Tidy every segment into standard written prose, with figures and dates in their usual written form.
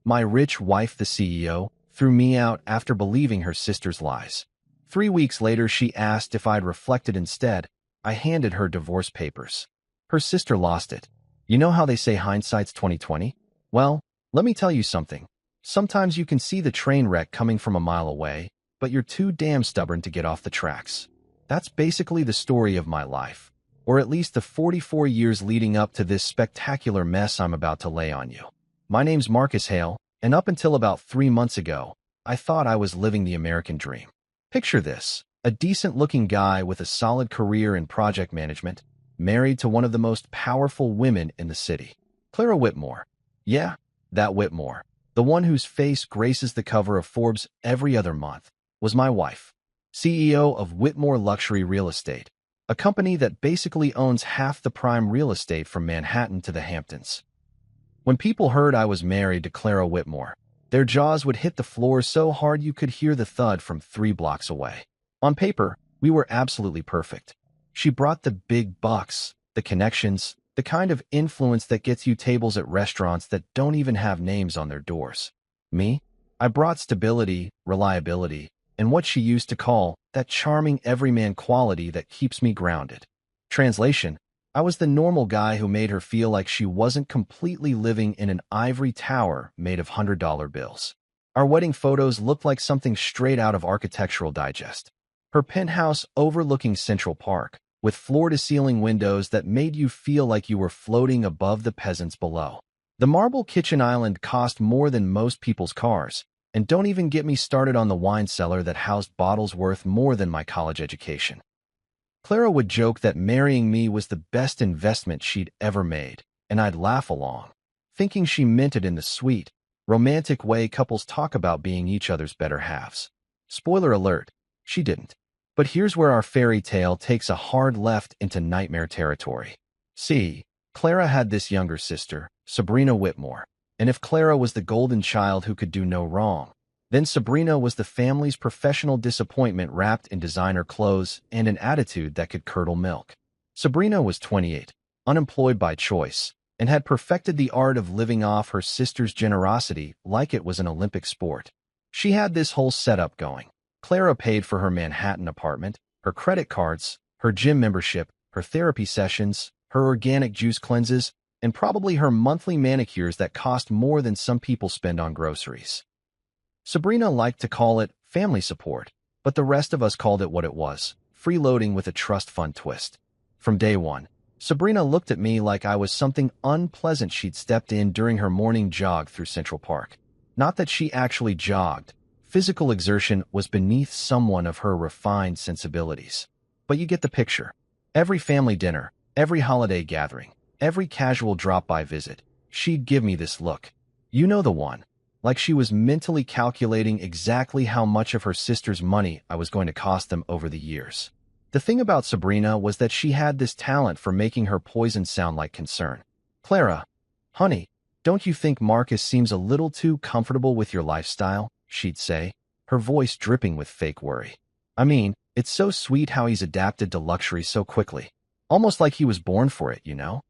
My rich wife, the CEO, threw me out after believing her sister's lies. 3 weeks later, she asked if I'd reflected instead. I handed her divorce papers. Her sister lost it. You know how they say hindsight's 20/20? Well, let me tell you something. Sometimes you can see the train wreck coming from a mile away, but you're too damn stubborn to get off the tracks. That's basically the story of my life, or at least the 44 years leading up to this spectacular mess I'm about to lay on you. My name's Marcus Hale, and up until about 3 months ago, I thought I was living the American dream. Picture this: a decent-looking guy with a solid career in project management, married to one of the most powerful women in the city. Clara Whitmore. Yeah, that Whitmore, the one whose face graces the cover of Forbes every other month, was my wife. CEO of Whitmore Luxury Real Estate, a company that basically owns half the prime real estate from Manhattan to the Hamptons. When people heard I was married to Clara Whitmore, their jaws would hit the floor so hard you could hear the thud from 3 blocks away. On paper, we were absolutely perfect. She brought the big bucks, the connections, the kind of influence that gets you tables at restaurants that don't even have names on their doors. Me? I brought stability, reliability, and what she used to call that charming everyman quality that keeps me grounded. Translation: I was the normal guy who made her feel like she wasn't completely living in an ivory tower made of $100 bills. Our wedding photos looked like something straight out of Architectural Digest. Her penthouse overlooking Central Park, with floor-to-ceiling windows that made you feel like you were floating above the peasants below. The marble kitchen island cost more than most people's cars, and don't even get me started on the wine cellar that housed bottles worth more than my college education. Clara would joke that marrying me was the best investment she'd ever made, and I'd laugh along, thinking she meant it in the sweet, romantic way couples talk about being each other's better halves. Spoiler alert, she didn't. But here's where our fairy tale takes a hard left into nightmare territory. See, Clara had this younger sister, Sabrina Whitmore, and if Clara was the golden child who could do no wrong, then Sabrina was the family's professional disappointment wrapped in designer clothes and an attitude that could curdle milk. Sabrina was 28, unemployed by choice, and had perfected the art of living off her sister's generosity like it was an Olympic sport. She had this whole setup going. Clara paid for her Manhattan apartment, her credit cards, her gym membership, her therapy sessions, her organic juice cleanses, and probably her monthly manicures that cost more than some people spend on groceries. Sabrina liked to call it family support, but the rest of us called it what it was, freeloading with a trust fund twist. From day one, Sabrina looked at me like I was something unpleasant she'd stepped in during her morning jog through Central Park. Not that she actually jogged. Physical exertion was beneath someone of her refined sensibilities. But you get the picture. Every family dinner, every holiday gathering, every casual drop-by visit, she'd give me this look. You know the one. Like she was mentally calculating exactly how much of her sister's money I was going to cost them over the years. The thing about Sabrina was that she had this talent for making her poison sound like concern. Clara, honey, don't you think Marcus seems a little too comfortable with your lifestyle? She'd say, her voice dripping with fake worry. I mean, it's so sweet how he's adapted to luxury so quickly. Almost like he was born for it, you know?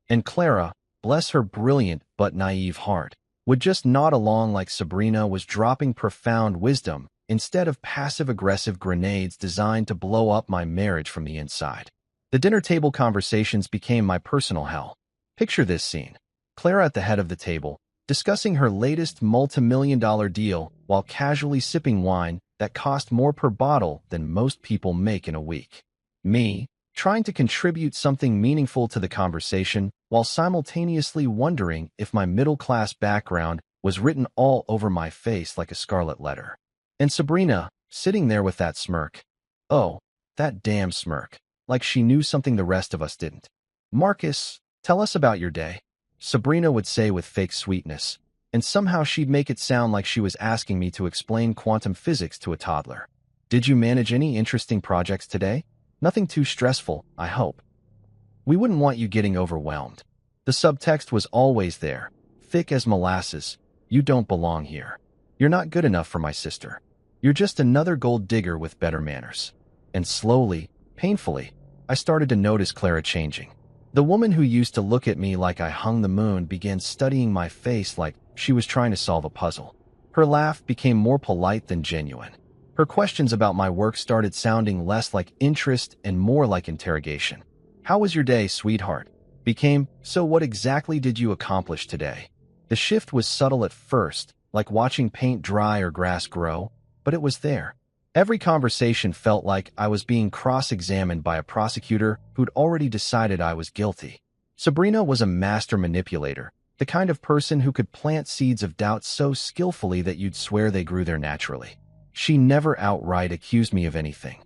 And Clara, bless her brilliant but naive heart, would just nod along like Sabrina was dropping profound wisdom instead of passive-aggressive grenades designed to blow up my marriage from the inside. The dinner table conversations became my personal hell. Picture this scene. Clara at the head of the table, discussing her latest multi-million-dollar deal while casually sipping wine that cost more per bottle than most people make in a week. Me, trying to contribute something meaningful to the conversation while simultaneously wondering if my middle-class background was written all over my face like a scarlet letter. And Sabrina, sitting there with that smirk. Oh, that damn smirk, like she knew something the rest of us didn't. Marcus, tell us about your day, Sabrina would say with fake sweetness, and somehow she'd make it sound like she was asking me to explain quantum physics to a toddler. Did you manage any interesting projects today? Nothing too stressful, I hope. We wouldn't want you getting overwhelmed. The subtext was always there, thick as molasses. You don't belong here. You're not good enough for my sister. You're just another gold digger with better manners. And slowly, painfully, I started to notice Clara changing. The woman who used to look at me like I hung the moon began studying my face like she was trying to solve a puzzle. Her laugh became more polite than genuine. Her questions about my work started sounding less like interest and more like interrogation. "How was your day, sweetheart?" became, "So what exactly did you accomplish today?" The shift was subtle at first, like watching paint dry or grass grow, but it was there. Every conversation felt like I was being cross-examined by a prosecutor who'd already decided I was guilty. Sabrina was a master manipulator, the kind of person who could plant seeds of doubt so skillfully that you'd swear they grew there naturally. She never outright accused me of anything.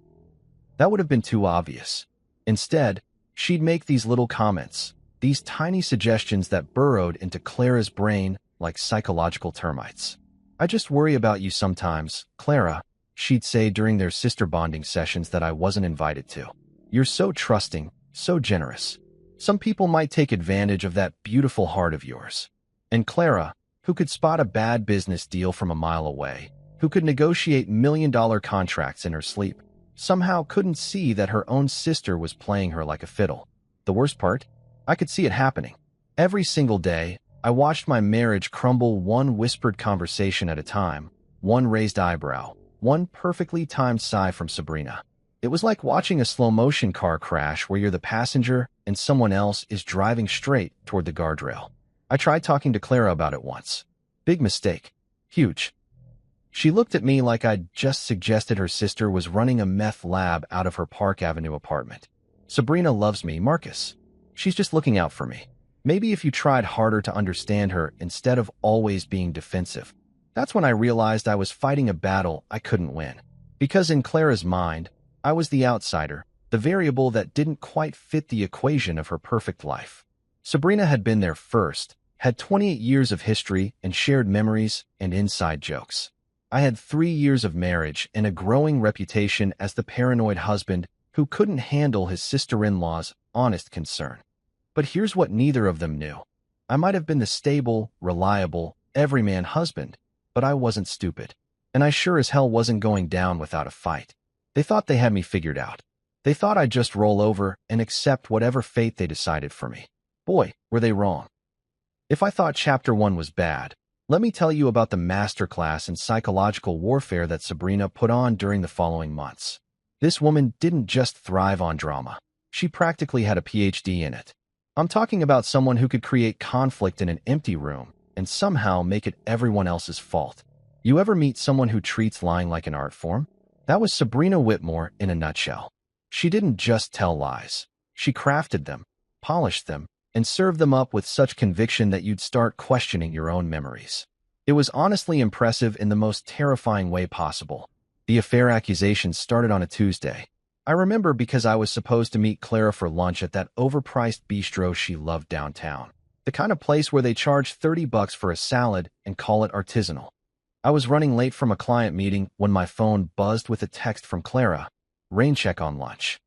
That would have been too obvious. Instead, she'd make these little comments, these tiny suggestions that burrowed into Clara's brain like psychological termites. "I just worry about you sometimes, Clara," she'd say during their sister bonding sessions that I wasn't invited to. "You're so trusting, so generous. Some people might take advantage of that beautiful heart of yours." And Clara, who could spot a bad business deal from a mile away, who could negotiate million-dollar contracts in her sleep, somehow couldn't see that her own sister was playing her like a fiddle. The worst part? I could see it happening. Every single day, I watched my marriage crumble one whispered conversation at a time, one raised eyebrow, one perfectly timed sigh from Sabrina. It was like watching a slow-motion car crash where you're the passenger and someone else is driving straight toward the guardrail. I tried talking to Clara about it once. Big mistake. Huge. She looked at me like I'd just suggested her sister was running a meth lab out of her Park Avenue apartment. "Sabrina loves me, Marcus. She's just looking out for me. Maybe if you tried harder to understand her instead of always being defensive." That's when I realized I was fighting a battle I couldn't win. Because in Clara's mind, I was the outsider, the variable that didn't quite fit the equation of her perfect life. Sabrina had been there first, had 28 years of history and shared memories and inside jokes. I had 3 years of marriage and a growing reputation as the paranoid husband who couldn't handle his sister-in-law's honest concern. But here's what neither of them knew. I might have been the stable, reliable, everyman husband, but I wasn't stupid. And I sure as hell wasn't going down without a fight. They thought they had me figured out. They thought I'd just roll over and accept whatever fate they decided for me. Boy, were they wrong. If I thought Chapter 1 was bad, let me tell you about the masterclass in psychological warfare that Sabrina put on during the following months. This woman didn't just thrive on drama. She practically had a PhD in it. I'm talking about someone who could create conflict in an empty room and somehow make it everyone else's fault. You ever meet someone who treats lying like an art form? That was Sabrina Whitmore in a nutshell. She didn't just tell lies. She crafted them, polished them, and served them up with such conviction that you'd start questioning your own memories. It was honestly impressive in the most terrifying way possible. The affair accusations started on a Tuesday. I remember because I was supposed to meet Clara for lunch at that overpriced bistro she loved downtown. The kind of place where they charge $30 for a salad and call it artisanal. I was running late from a client meeting when my phone buzzed with a text from Clara. "Rain check on lunch."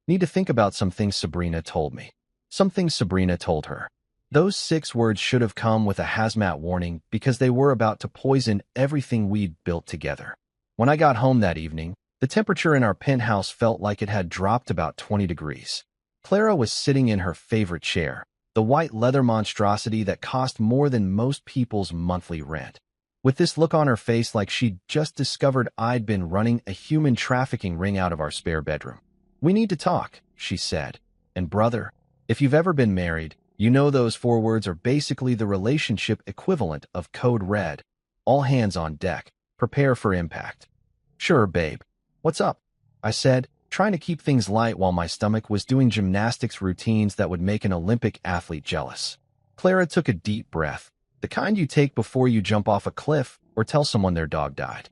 Need to think about some things Sabrina told me. Some things Sabrina told her. Those 6 words should have come with a hazmat warning because they were about to poison everything we'd built together. When I got home that evening, the temperature in our penthouse felt like it had dropped about 20 degrees. Clara was sitting in her favorite chair, the white leather monstrosity that cost more than most people's monthly rent, with this look on her face like she'd just discovered I'd been running a human trafficking ring out of our spare bedroom. "We need to talk," she said. And brother, if you've ever been married, you know those 4 words are basically the relationship equivalent of Code Red. All hands on deck. Prepare for impact. "Sure, babe. What's up?" I said, trying to keep things light while my stomach was doing gymnastics routines that would make an Olympic athlete jealous. Clara took a deep breath, the kind you take before you jump off a cliff or tell someone their dog died.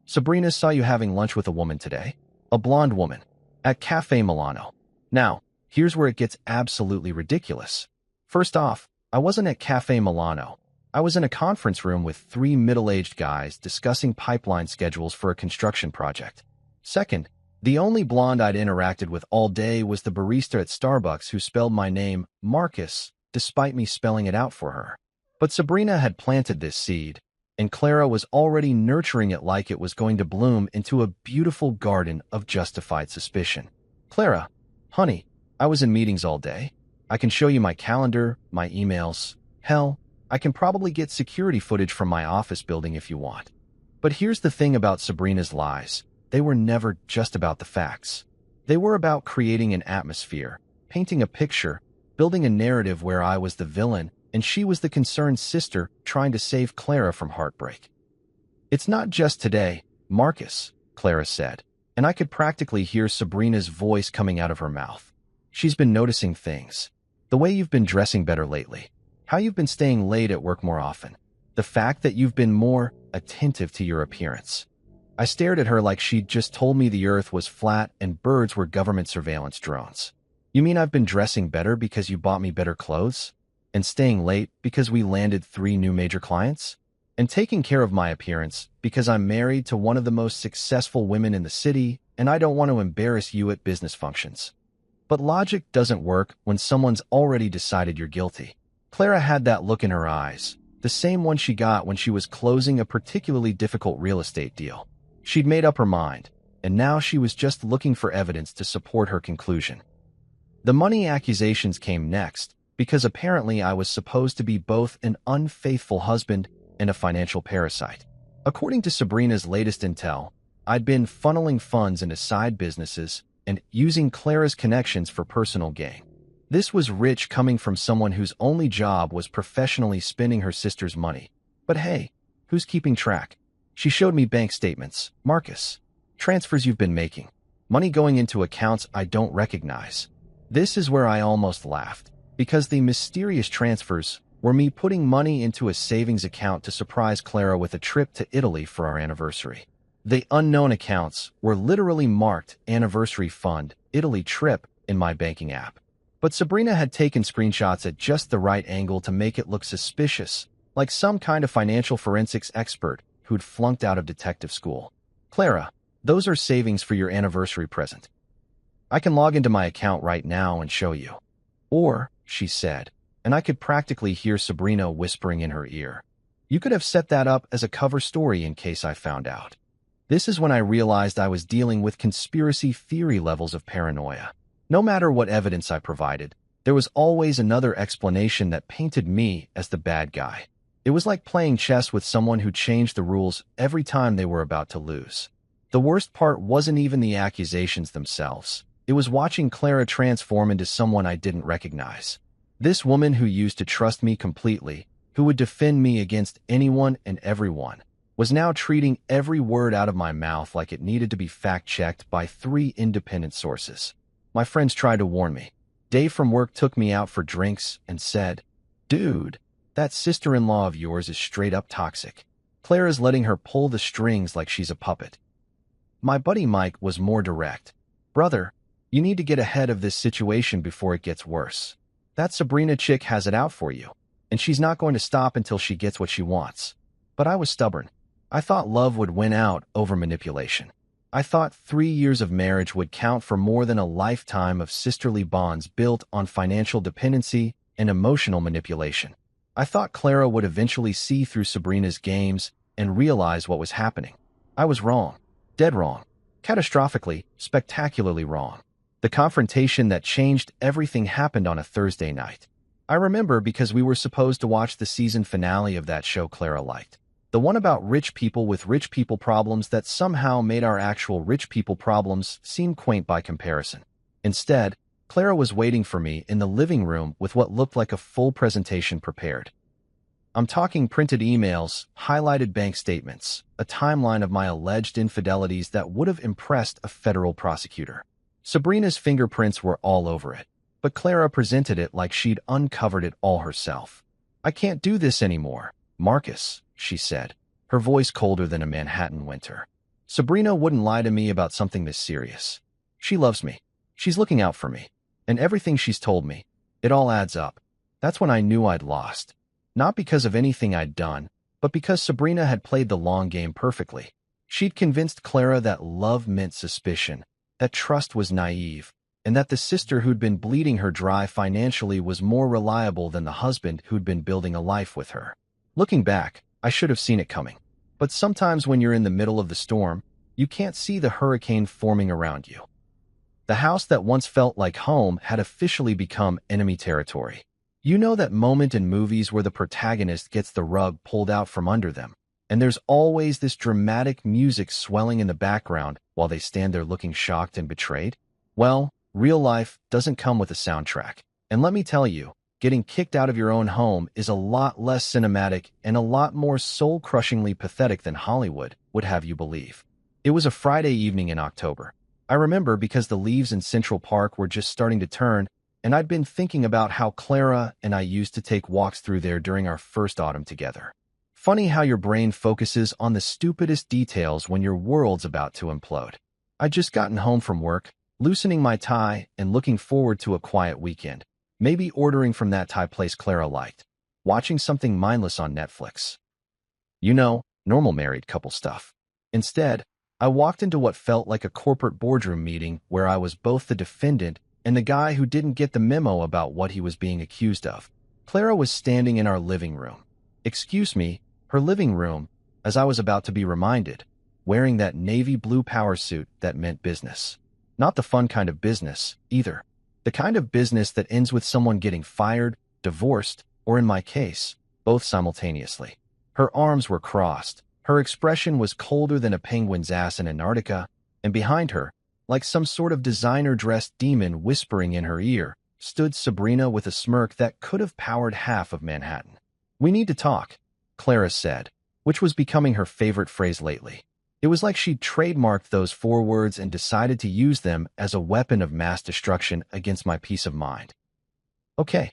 "Sabrina saw you having lunch with a woman today. A blonde woman. At Cafe Milano." Now, here's where it gets absolutely ridiculous. First off, I wasn't at Cafe Milano. I was in a conference room with 3 middle-aged guys discussing pipeline schedules for a construction project. Second, the only blonde I'd interacted with all day was the barista at Starbucks who spelled my name Marcus, despite me spelling it out for her. But Sabrina had planted this seed, and Clara was already nurturing it like it was going to bloom into a beautiful garden of justified suspicion. "Clara, honey, I was in meetings all day. I can show you my calendar, my emails. Hell, I can probably get security footage from my office building if you want. But here's the thing about Sabrina's lies. They were never just about the facts. They were about creating an atmosphere, painting a picture, building a narrative where I was the villain and she was the concerned sister trying to save Clara from heartbreak. "It's not just today, Marcus," Clara said, and I could practically hear Sabrina's voice coming out of her mouth. "She's been noticing things. The way you've been dressing better lately, how you've been staying late at work more often, the fact that you've been more attentive to your appearance." I stared at her like she'd just told me the earth was flat and birds were government surveillance drones. "You mean I've been dressing better because you bought me better clothes? And staying late because we landed 3 new major clients? And taking care of my appearance because I'm married to one of the most successful women in the city and I don't want to embarrass you at business functions?" But logic doesn't work when someone's already decided you're guilty. Clara had that look in her eyes, the same one she got when she was closing a particularly difficult real estate deal. She'd made up her mind, and now she was just looking for evidence to support her conclusion. The money accusations came next, because apparently I was supposed to be both an unfaithful husband and a financial parasite. According to Sabrina's latest intel, I'd been funneling funds into side businesses and using Clara's connections for personal gain. This was rich coming from someone whose only job was professionally spending her sister's money. But hey, who's keeping track? She showed me bank statements. "Marcus, transfers you've been making. Money going into accounts I don't recognize." This is where I almost laughed, because the mysterious transfers were me putting money into a savings account to surprise Clara with a trip to Italy for our anniversary. The unknown accounts were literally marked Anniversary Fund, Italy Trip in my banking app. But Sabrina had taken screenshots at just the right angle to make it look suspicious, like some kind of financial forensics expert who'd flunked out of detective school. "Clara, those are savings for your anniversary present. I can log into my account right now and show you." "Or," she said, and I could practically hear Sabrina whispering in her ear, "you could have set that up as a cover story in case I found out." This is when I realized I was dealing with conspiracy theory levels of paranoia. No matter what evidence I provided, there was always another explanation that painted me as the bad guy. It was like playing chess with someone who changed the rules every time they were about to lose. The worst part wasn't even the accusations themselves. It was watching Clara transform into someone I didn't recognize. This woman who used to trust me completely, who would defend me against anyone and everyone, was now treating every word out of my mouth like it needed to be fact-checked by 3 independent sources. My friends tried to warn me. Dave from work took me out for drinks and said, "Dude, that sister-in-law of yours is straight up toxic. Clara's letting her pull the strings like she's a puppet." My buddy Mike was more direct. "Brother, you need to get ahead of this situation before it gets worse. That Sabrina chick has it out for you, and she's not going to stop until she gets what she wants." But I was stubborn. I thought love would win out over manipulation. I thought 3 years of marriage would count for more than a lifetime of sisterly bonds built on financial dependency and emotional manipulation. I thought Clara would eventually see through Sabrina's games and realize what was happening. I was wrong. Dead wrong. Catastrophically, spectacularly wrong. The confrontation that changed everything happened on a Thursday night. I remember because we were supposed to watch the season finale of that show Clara liked. The one about rich people with rich people problems that somehow made our actual rich people problems seem quaint by comparison. Instead, Clara was waiting for me in the living room with what looked like a full presentation prepared. I'm talking printed emails, highlighted bank statements, a timeline of my alleged infidelities that would have impressed a federal prosecutor. Sabrina's fingerprints were all over it, but Clara presented it like she'd uncovered it all herself. "I can't do this anymore, Marcus," she said, her voice colder than a Manhattan winter. "Sabrina wouldn't lie to me about something this serious. She loves me. She's looking out for me. And everything she's told me, it all adds up." That's when I knew I'd lost. Not because of anything I'd done, but because Sabrina had played the long game perfectly. She'd convinced Clara that love meant suspicion, that trust was naive, and that the sister who'd been bleeding her dry financially was more reliable than the husband who'd been building a life with her. Looking back, I should have seen it coming. But sometimes when you're in the middle of the storm, you can't see the hurricane forming around you. The house that once felt like home had officially become enemy territory. You know that moment in movies where the protagonist gets the rug pulled out from under them, and there's always this dramatic music swelling in the background while they stand there looking shocked and betrayed? Well, real life doesn't come with a soundtrack. And let me tell you, getting kicked out of your own home is a lot less cinematic and a lot more soul-crushingly pathetic than Hollywood would have you believe. It was a Friday evening in October. I remember because the leaves in Central Park were just starting to turn, and I'd been thinking about how Clara and I used to take walks through there during our first autumn together. Funny how your brain focuses on the stupidest details when your world's about to implode. I'd just gotten home from work, loosening my tie and looking forward to a quiet weekend, maybe ordering from that Thai place Clara liked, watching something mindless on Netflix. You know, normal married couple stuff. Instead, I walked into what felt like a corporate boardroom meeting where I was both the defendant and the guy who didn't get the memo about what he was being accused of. Clara was standing in our living room. Excuse me, her living room, as I was about to be reminded, wearing that navy blue power suit that meant business. Not the fun kind of business, either. The kind of business that ends with someone getting fired, divorced, or in my case, both simultaneously. Her arms were crossed. Her expression was colder than a penguin's ass in Antarctica, and behind her, like some sort of designer-dressed demon whispering in her ear, stood Sabrina with a smirk that could have powered half of Manhattan. "We need to talk," Clara said, which was becoming her favorite phrase lately. It was like she'd trademarked those 4 words and decided to use them as a weapon of mass destruction against my peace of mind. "Okay,"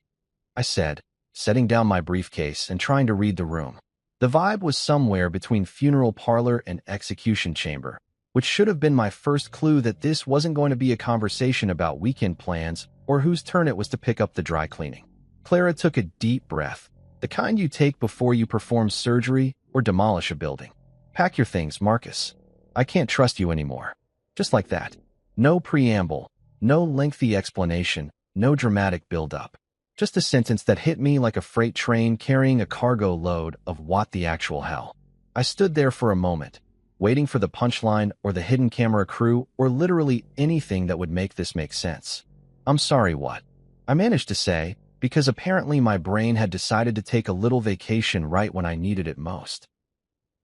I said, setting down my briefcase and trying to read the room. The vibe was somewhere between funeral parlor and execution chamber, which should have been my first clue that this wasn't going to be a conversation about weekend plans or whose turn it was to pick up the dry cleaning. Clara took a deep breath, the kind you take before you perform surgery or demolish a building. "Pack your things, Marcus. I can't trust you anymore." Just like that. No preamble, no lengthy explanation, no dramatic build-up. Just a sentence that hit me like a freight train carrying a cargo load of what the actual hell. I stood there for a moment, waiting for the punchline or the hidden camera crew or literally anything that would make this make sense. "I'm sorry, what?" I managed to say, because apparently my brain had decided to take a little vacation right when I needed it most.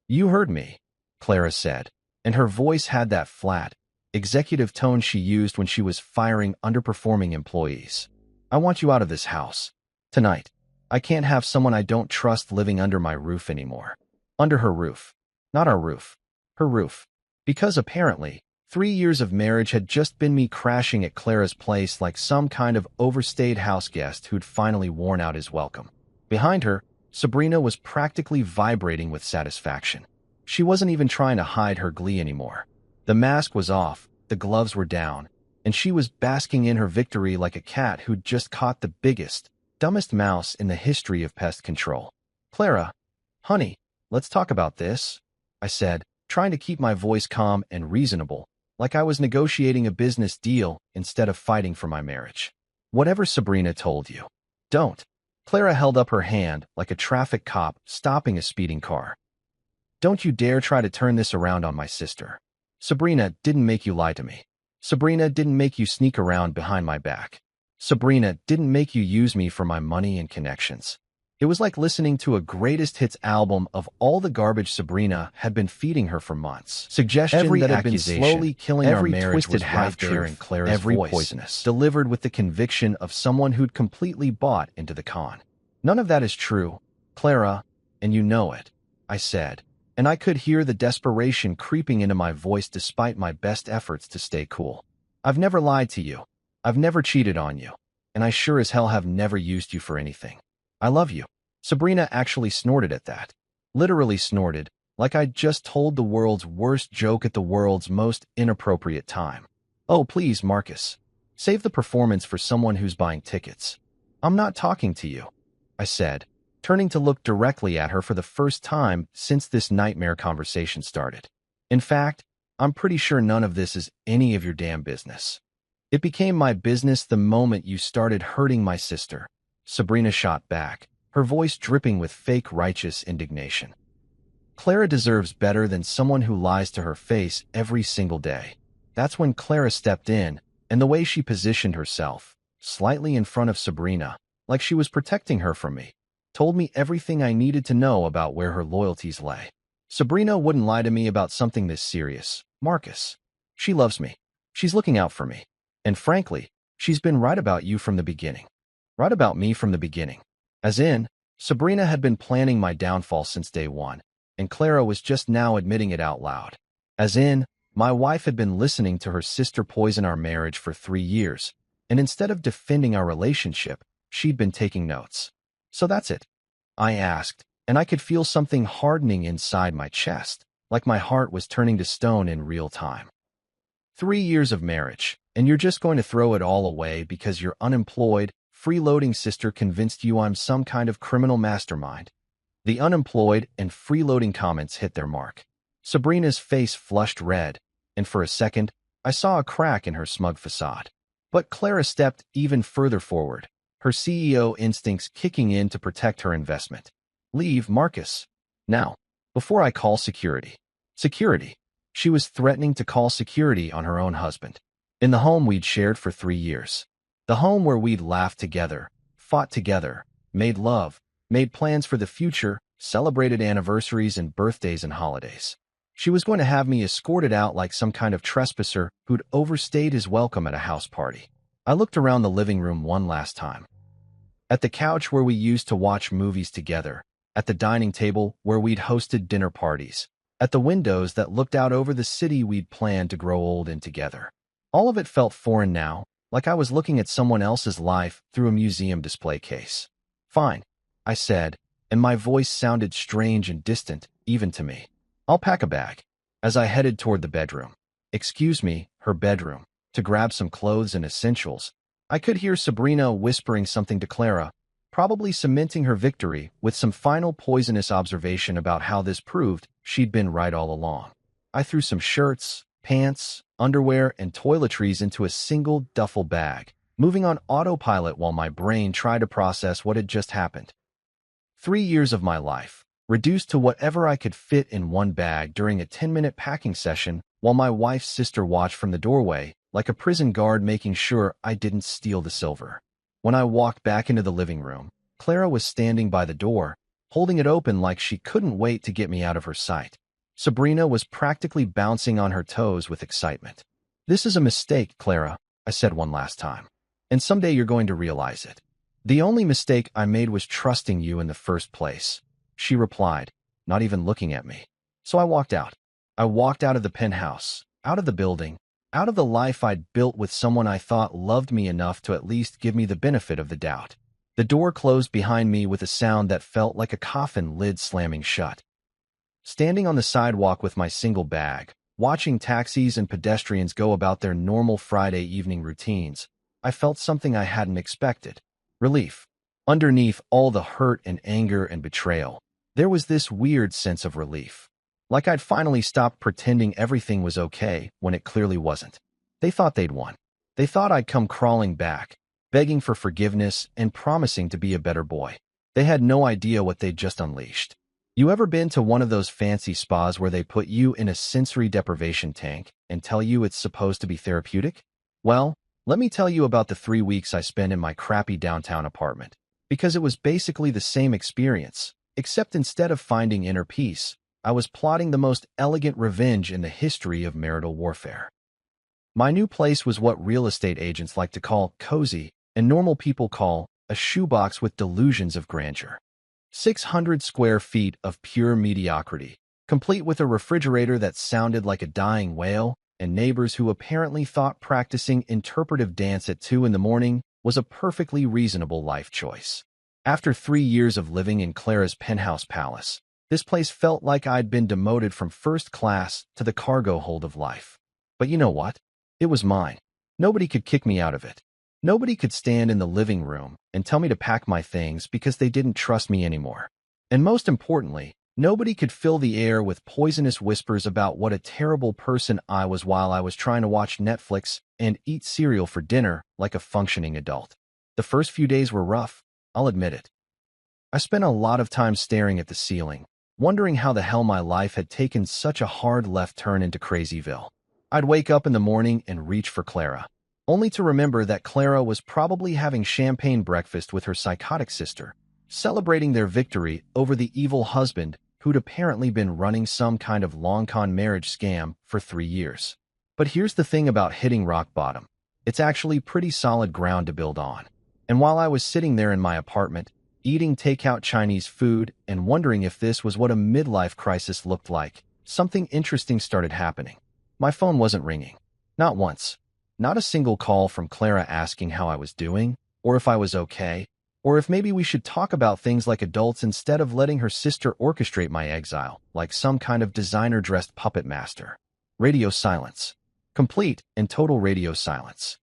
"You heard me," Clara said, and her voice had that flat, executive tone she used when she was firing underperforming employees. "I want you out of this house. Tonight. I can't have someone I don't trust living under my roof anymore." Under her roof. Not our roof. Her roof. Because apparently, 3 years of marriage had just been me crashing at Clara's place like some kind of overstayed house guest who'd finally worn out his welcome. Behind her, Sabrina was practically vibrating with satisfaction. She wasn't even trying to hide her glee anymore. The mask was off, the gloves were down, and she was basking in her victory like a cat who'd just caught the biggest, dumbest mouse in the history of pest control. "Clara, honey, let's talk about this," I said, trying to keep my voice calm and reasonable, like I was negotiating a business deal instead of fighting for my marriage. "Whatever Sabrina told you. Don't." Clara held up her hand like a traffic cop stopping a speeding car. "Don't you dare try to turn this around on my sister. Sabrina didn't make you lie to me. Sabrina didn't make you sneak around behind my back. Sabrina didn't make you use me for my money and connections." It was like listening to a greatest hits album of all the garbage Sabrina had been feeding her for months. Suggestion Every that had been accusation, slowly killing our every marriage twisted was right half-truth, there in Clara's every voice, poisonous. delivered with the conviction of someone who'd completely bought into the con. "None of that is true, Clara, and you know it," I said, and I could hear the desperation creeping into my voice despite my best efforts to stay cool. "I've never lied to you. I've never cheated on you, and I sure as hell have never used you for anything. I love you." Sabrina actually snorted at that. Literally snorted, like I'd just told the world's worst joke at the world's most inappropriate time. "Oh, please, Marcus. Save the performance for someone who's buying tickets. I'm not talking to you," I said, turning to look directly at her for the first time since this nightmare conversation started. "In fact, I'm pretty sure none of this is any of your damn business. It became my business the moment you started hurting my sister," Sabrina shot back, her voice dripping with fake righteous indignation. Clara deserves better than someone who lies to her face every single day. That's when Clara stepped in, and the way she positioned herself, slightly in front of Sabrina, like she was protecting her from me, told me everything I needed to know about where her loyalties lay. Sabrina wouldn't lie to me about something this serious. Marcus. She loves me. She's looking out for me. And frankly, she's been right about you from the beginning. Right about me from the beginning. As in, Sabrina had been planning my downfall since day one, and Clara was just now admitting it out loud. As in, my wife had been listening to her sister poison our marriage for 3 years, and instead of defending our relationship, she'd been taking notes. So that's it? I asked, and I could feel something hardening inside my chest, like my heart was turning to stone in real time. 3 years of marriage, and you're just going to throw it all away because your unemployed, freeloading sister convinced you I'm some kind of criminal mastermind. The unemployed and freeloading comments hit their mark. Sabrina's face flushed red, and for a second, I saw a crack in her smug facade. But Clara stepped even further forward, her CEO instincts kicking in to protect her investment. Leave, Marcus. Now, before I call security. Security. She was threatening to call security on her own husband. In the home we'd shared for 3 years. The home where we'd laughed together, fought together, made love, made plans for the future, celebrated anniversaries and birthdays and holidays. She was going to have me escorted out like some kind of trespasser who'd overstayed his welcome at a house party. I looked around the living room one last time. At the couch where we used to watch movies together, at the dining table where we'd hosted dinner parties, at the windows that looked out over the city we'd planned to grow old in together. All of it felt foreign now, like I was looking at someone else's life through a museum display case. Fine, I said, and my voice sounded strange and distant, even to me. I'll pack a bag. As I headed toward the bedroom. Excuse me, her bedroom, to grab some clothes and essentials, I could hear Sabrina whispering something to Clara, probably cementing her victory with some final poisonous observation about how this proved she'd been right all along. I threw some shirts, pants, underwear, and toiletries into a single duffel bag, moving on autopilot while my brain tried to process what had just happened. 3 years of my life, reduced to whatever I could fit in one bag during a 10-minute packing session while my wife's sister watched from the doorway, like a prison guard making sure I didn't steal the silver. When I walked back into the living room, Clara was standing by the door, holding it open like she couldn't wait to get me out of her sight. Sabrina was practically bouncing on her toes with excitement. This is a mistake, Clara, I said one last time. And someday you're going to realize it. The only mistake I made was trusting you in the first place, she replied, not even looking at me. So I walked out. I walked out of the penthouse, out of the building, out of the life I'd built with someone I thought loved me enough to at least give me the benefit of the doubt. The door closed behind me with a sound that felt like a coffin lid slamming shut. Standing on the sidewalk with my single bag, watching taxis and pedestrians go about their normal Friday evening routines, I felt something I hadn't expected. Relief. Underneath all the hurt and anger and betrayal, there was this weird sense of relief. Like I'd finally stopped pretending everything was okay when it clearly wasn't. They thought they'd won. They thought I'd come crawling back, begging for forgiveness and promising to be a better boy. They had no idea what they'd just unleashed. You ever been to one of those fancy spas where they put you in a sensory deprivation tank and tell you it's supposed to be therapeutic? Well, let me tell you about the 3 weeks I spent in my crappy downtown apartment, because it was basically the same experience, except instead of finding inner peace, I was plotting the most elegant revenge in the history of marital warfare. My new place was what real estate agents like to call cozy and normal people call a shoebox with delusions of grandeur. 600 square feet of pure mediocrity, complete with a refrigerator that sounded like a dying whale and neighbors who apparently thought practicing interpretive dance at 2 in the morning was a perfectly reasonable life choice. After 3 years of living in Clara's penthouse palace, this place felt like I'd been demoted from first class to the cargo hold of life. But you know what? It was mine. Nobody could kick me out of it. Nobody could stand in the living room and tell me to pack my things because they didn't trust me anymore. And most importantly, nobody could fill the air with poisonous whispers about what a terrible person I was while I was trying to watch Netflix and eat cereal for dinner like a functioning adult. The first few days were rough, I'll admit it. I spent a lot of time staring at the ceiling, wondering how the hell my life had taken such a hard left turn into Crazyville. I'd wake up in the morning and reach for Clara, only to remember that Clara was probably having champagne breakfast with her psychotic sister, celebrating their victory over the evil husband who'd apparently been running some kind of long-con marriage scam for 3 years. But here's the thing about hitting rock bottom. It's actually pretty solid ground to build on. And while I was sitting there in my apartment, eating takeout Chinese food and wondering if this was what a midlife crisis looked like, something interesting started happening. My phone wasn't ringing. Not once. Not a single call from Clara asking how I was doing, or if I was okay, or if maybe we should talk about things like adults instead of letting her sister orchestrate my exile, like some kind of designer-dressed puppet master. Radio silence. Complete and total radio silence.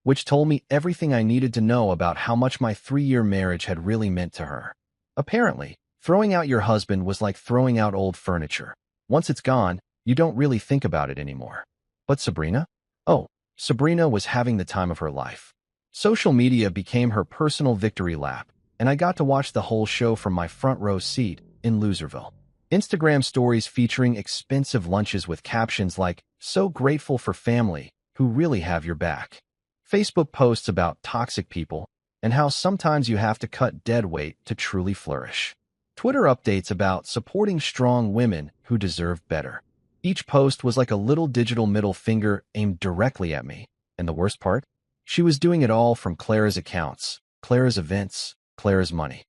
Which told me everything I needed to know about how much my 3-year marriage had really meant to her. Apparently, throwing out your husband was like throwing out old furniture. Once it's gone, you don't really think about it anymore. But Sabrina? Oh, Sabrina was having the time of her life. Social media became her personal victory lap, and I got to watch the whole show from my front row seat in Loserville. Instagram stories featuring expensive lunches with captions like, "So grateful for family, who really have your back." Facebook posts about toxic people and how sometimes you have to cut dead weight to truly flourish. Twitter updates about supporting strong women who deserve better. Each post was like a little digital middle finger aimed directly at me. And the worst part? She was doing it all from Clara's accounts, Clara's events, Clara's money.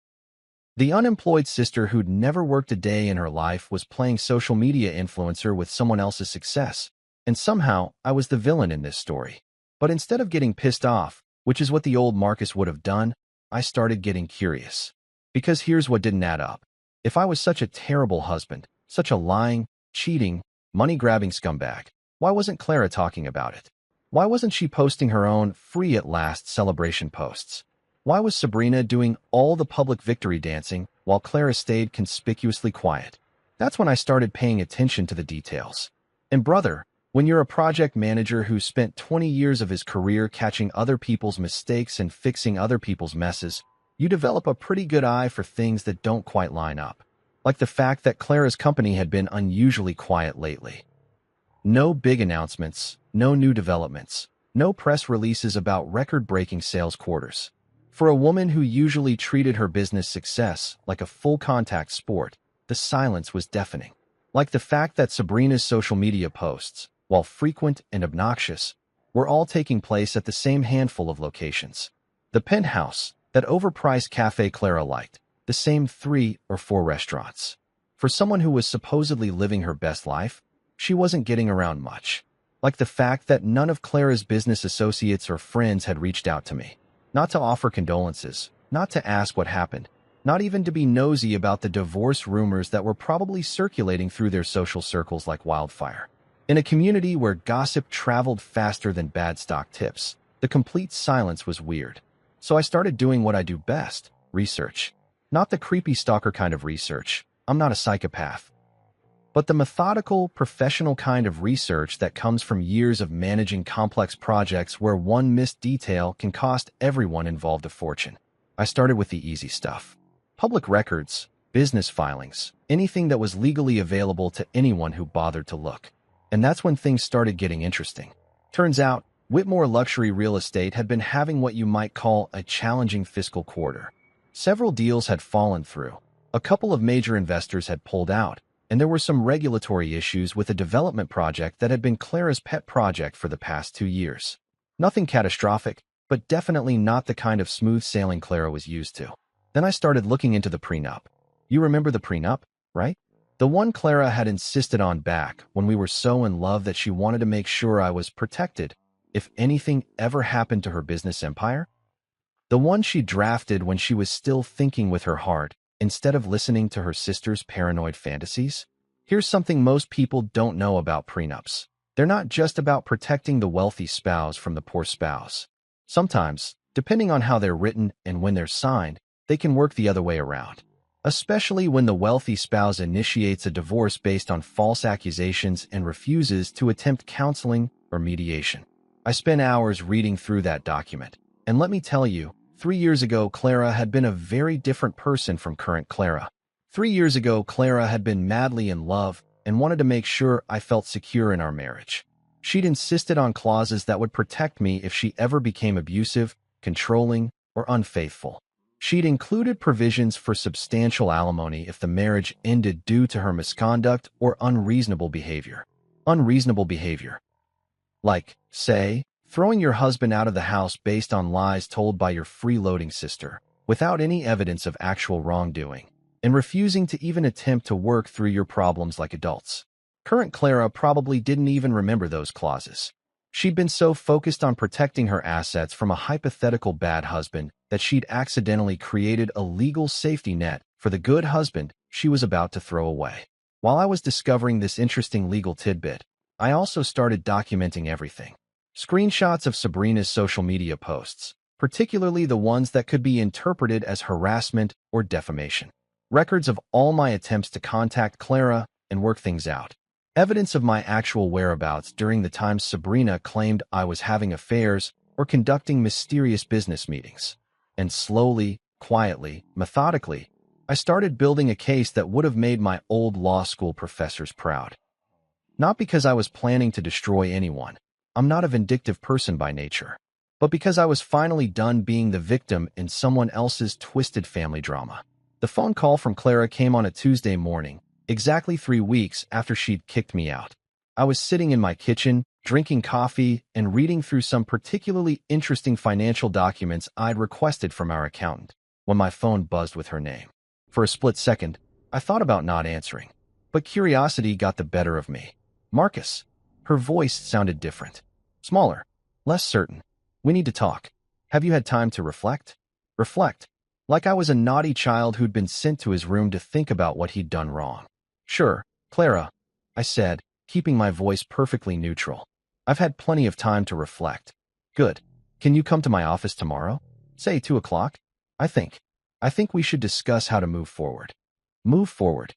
The unemployed sister who'd never worked a day in her life was playing social media influencer with someone else's success. And somehow, I was the villain in this story. But instead of getting pissed off, which is what the old Marcus would have done, I started getting curious. Because here's what didn't add up. If I was such a terrible husband, such a lying, cheating, money-grabbing scumbag, why wasn't Clara talking about it? Why wasn't she posting her own free-at-last celebration posts? Why was Sabrina doing all the public victory dancing while Clara stayed conspicuously quiet? That's when I started paying attention to the details. And brother, when you're a project manager who spent 20 years of his career catching other people's mistakes and fixing other people's messes, you develop a pretty good eye for things that don't quite line up. Like the fact that Clara's company had been unusually quiet lately. No big announcements, no new developments, no press releases about record-breaking sales quarters. For a woman who usually treated her business success like a full-contact sport, the silence was deafening. Like the fact that Sabrina's social media posts, while frequent and obnoxious, were all taking place at the same handful of locations. The penthouse, that overpriced cafe Clara liked, the same 3 or 4 restaurants. For someone who was supposedly living her best life, she wasn't getting around much. Like the fact that none of Clara's business associates or friends had reached out to me. Not to offer condolences, not to ask what happened, not even to be nosy about the divorce rumors that were probably circulating through their social circles like wildfire. In a community where gossip traveled faster than bad stock tips, the complete silence was weird. So I started doing what I do best, research. Not the creepy stalker kind of research. I'm not a psychopath. But the methodical, professional kind of research that comes from years of managing complex projects where one missed detail can cost everyone involved a fortune. I started with the easy stuff. Public records, business filings, anything that was legally available to anyone who bothered to look. And that's when things started getting interesting. Turns out, Whitmore Luxury Real Estate had been having what you might call a challenging fiscal quarter. Several deals had fallen through. A couple of major investors had pulled out, and there were some regulatory issues with a development project that had been Clara's pet project for the past 2 years. Nothing catastrophic, but definitely not the kind of smooth sailing Clara was used to. Then I started looking into the prenup. You remember the prenup, right? The one Clara had insisted on back when we were so in love that she wanted to make sure I was protected if anything ever happened to her business empire? The one she drafted when she was still thinking with her heart instead of listening to her sister's paranoid fantasies? Here's something most people don't know about prenups. They're not just about protecting the wealthy spouse from the poor spouse. Sometimes, depending on how they're written and when they're signed, they can work the other way around. Especially when the wealthy spouse initiates a divorce based on false accusations and refuses to attempt counseling or mediation. I spent hours reading through that document, and let me tell you, 3 years ago Clara had been a very different person from current Clara. 3 years ago Clara had been madly in love and wanted to make sure I felt secure in our marriage. She'd insisted on clauses that would protect me if she ever became abusive, controlling, or unfaithful. She'd included provisions for substantial alimony if the marriage ended due to her misconduct or unreasonable behavior. Unreasonable behavior. Like, say, throwing your husband out of the house based on lies told by your freeloading sister, without any evidence of actual wrongdoing, and refusing to even attempt to work through your problems like adults. Current Clara probably didn't even remember those clauses. She'd been so focused on protecting her assets from a hypothetical bad husband that she'd accidentally created a legal safety net for the good husband she was about to throw away. While I was discovering this interesting legal tidbit, I also started documenting everything. Screenshots of Sabrina's social media posts, particularly the ones that could be interpreted as harassment or defamation. Records of all my attempts to contact Clara and work things out. Evidence of my actual whereabouts during the times Sabrina claimed I was having affairs or conducting mysterious business meetings. And slowly, quietly, methodically, I started building a case that would have made my old law school professors proud. Not because I was planning to destroy anyone. I'm not a vindictive person by nature. But because I was finally done being the victim in someone else's twisted family drama. The phone call from Clara came on a Tuesday morning, exactly 3 weeks after she'd kicked me out. I was sitting in my kitchen, drinking coffee, and reading through some particularly interesting financial documents I'd requested from our accountant, when my phone buzzed with her name. For a split second, I thought about not answering, but curiosity got the better of me. Marcus. Her voice sounded different. Smaller. Less certain. We need to talk. Have you had time to reflect? Reflect. Like I was a naughty child who'd been sent to his room to think about what he'd done wrong. Sure, Clara, I said, keeping my voice perfectly neutral. I've had plenty of time to reflect. Good. Can you come to my office tomorrow? Say 2 o'clock? I think we should discuss how to move forward. Move forward.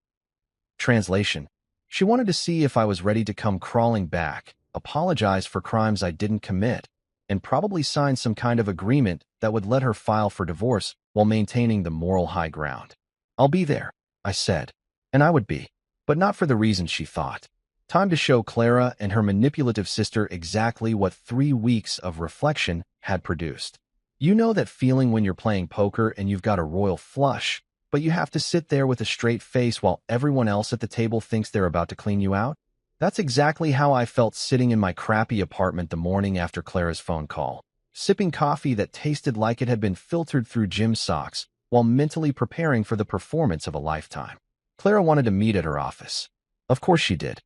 Translation. She wanted to see if I was ready to come crawling back, apologize for crimes I didn't commit, and probably sign some kind of agreement that would let her file for divorce while maintaining the moral high ground. I'll be there, I said. And I would be. But not for the reason she thought. Time to show Clara and her manipulative sister exactly what 3 weeks of reflection had produced. You know that feeling when you're playing poker and you've got a royal flush, but you have to sit there with a straight face while everyone else at the table thinks they're about to clean you out? That's exactly how I felt sitting in my crappy apartment the morning after Clara's phone call, sipping coffee that tasted like it had been filtered through gym socks while mentally preparing for the performance of a lifetime. Clara wanted to meet at her office. Of course she did.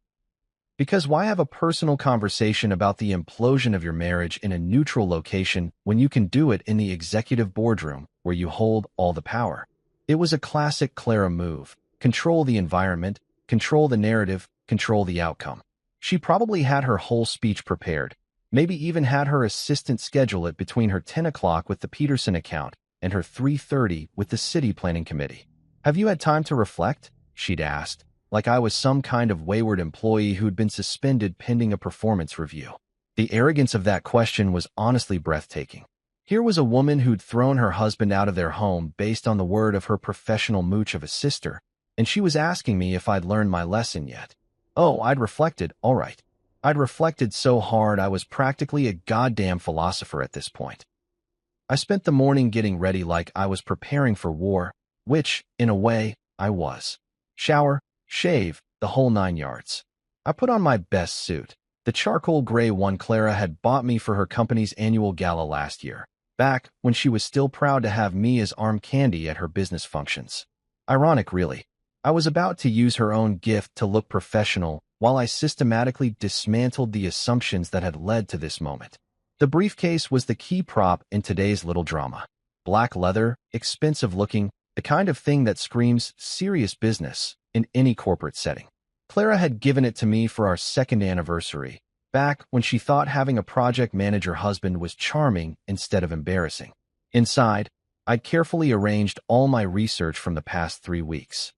Because why have a personal conversation about the implosion of your marriage in a neutral location when you can do it in the executive boardroom where you hold all the power? It was a classic Clara move. Control the environment, control the narrative, control the outcome. She probably had her whole speech prepared, maybe even had her assistant schedule it between her 10 o'clock with the Peterson account and her 3:30 with the city planning committee. Have you had time to reflect? She'd asked, like I was some kind of wayward employee who'd been suspended pending a performance review. The arrogance of that question was honestly breathtaking. Here was a woman who'd thrown her husband out of their home based on the word of her professional mooch of a sister, and she was asking me if I'd learned my lesson yet. Oh, I'd reflected, all right. I'd reflected so hard I was practically a goddamn philosopher at this point. I spent the morning getting ready like I was preparing for war, which, in a way, I was. Shower, shave, the whole 9 yards. I put on my best suit, the charcoal gray one Clara had bought me for her company's annual gala last year, back when she was still proud to have me as arm candy at her business functions. Ironic, really. I was about to use her own gift to look professional while I systematically dismantled the assumptions that had led to this moment. The briefcase was the key prop in today's little drama. Black leather, expensive looking, the kind of thing that screams serious business in any corporate setting. Clara had given it to me for our 2nd anniversary, back when she thought having a project manager husband was charming instead of embarrassing. Inside, I'd carefully arranged all my research from the past 3 weeks.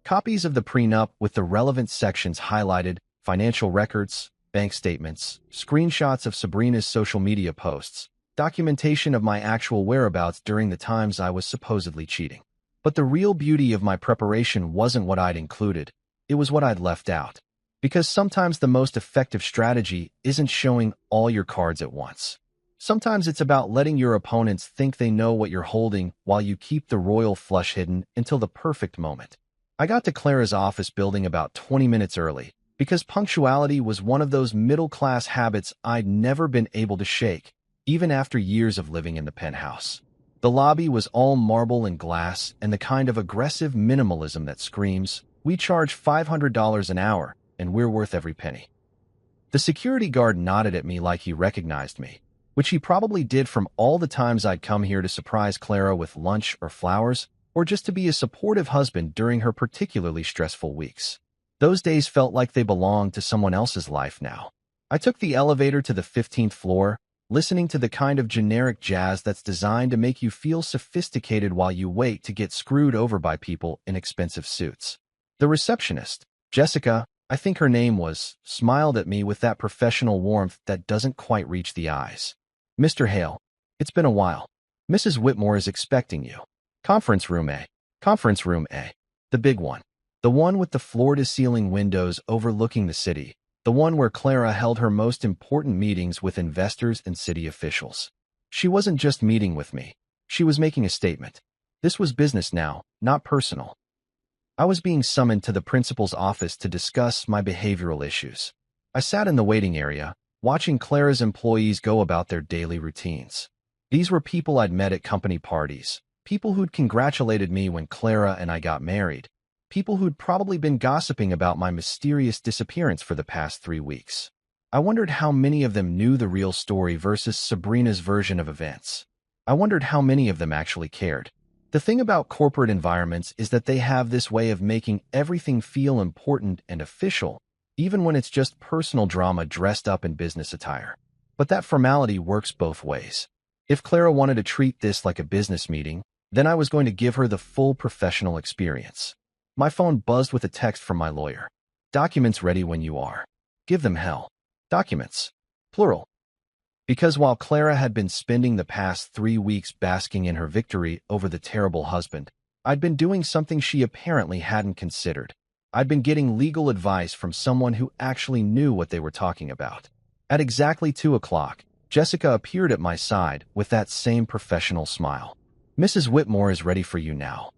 Copies of the prenup with the relevant sections highlighted, financial records, bank statements, screenshots of Sabrina's social media posts, documentation of my actual whereabouts during the times I was supposedly cheating. But the real beauty of my preparation wasn't what I'd included, it was what I'd left out. Because sometimes the most effective strategy isn't showing all your cards at once. Sometimes it's about letting your opponents think they know what you're holding while you keep the royal flush hidden until the perfect moment. I got to Clara's office building about 20 minutes early, because punctuality was one of those middle-class habits I'd never been able to shake, even after years of living in the penthouse. The lobby was all marble and glass and the kind of aggressive minimalism that screams, "We charge $500 an hour, and we're worth every penny." The security guard nodded at me like he recognized me, which he probably did from all the times I'd come here to surprise Clara with lunch or flowers, or just to be a supportive husband during her particularly stressful weeks. Those days felt like they belonged to someone else's life now. I took the elevator to the 15th floor, listening to the kind of generic jazz that's designed to make you feel sophisticated while you wait to get screwed over by people in expensive suits. The receptionist, Jessica, I think her name was, smiled at me with that professional warmth that doesn't quite reach the eyes. "Mr. Hale, it's been a while. Mrs. Whitmore is expecting you. Conference room A. Conference room A. The big one. The one with the floor-to-ceiling windows overlooking the city. The one where Clara held her most important meetings with investors and city officials. She wasn't just meeting with me. She was making a statement. This was business now, not personal. I was being summoned to the principal's office to discuss my behavioral issues. I sat in the waiting area, watching Clara's employees go about their daily routines. These were people I'd met at company parties, people who'd congratulated me when Clara and I got married, people who'd probably been gossiping about my mysterious disappearance for the past 3 weeks. I wondered how many of them knew the real story versus Sabrina's version of events. I wondered how many of them actually cared. The thing about corporate environments is that they have this way of making everything feel important and official, even when it's just personal drama dressed up in business attire. But that formality works both ways. If Clara wanted to treat this like a business meeting, then I was going to give her the full professional experience. My phone buzzed with a text from my lawyer. "Documents ready when you are. Give them hell. Documents. Plural." Because while Clara had been spending the past 3 weeks basking in her victory over the terrible husband, I'd been doing something she apparently hadn't considered. I'd been getting legal advice from someone who actually knew what they were talking about. At exactly 2 o'clock, Jessica appeared at my side with that same professional smile. "Mrs. Whitmore is ready for you now."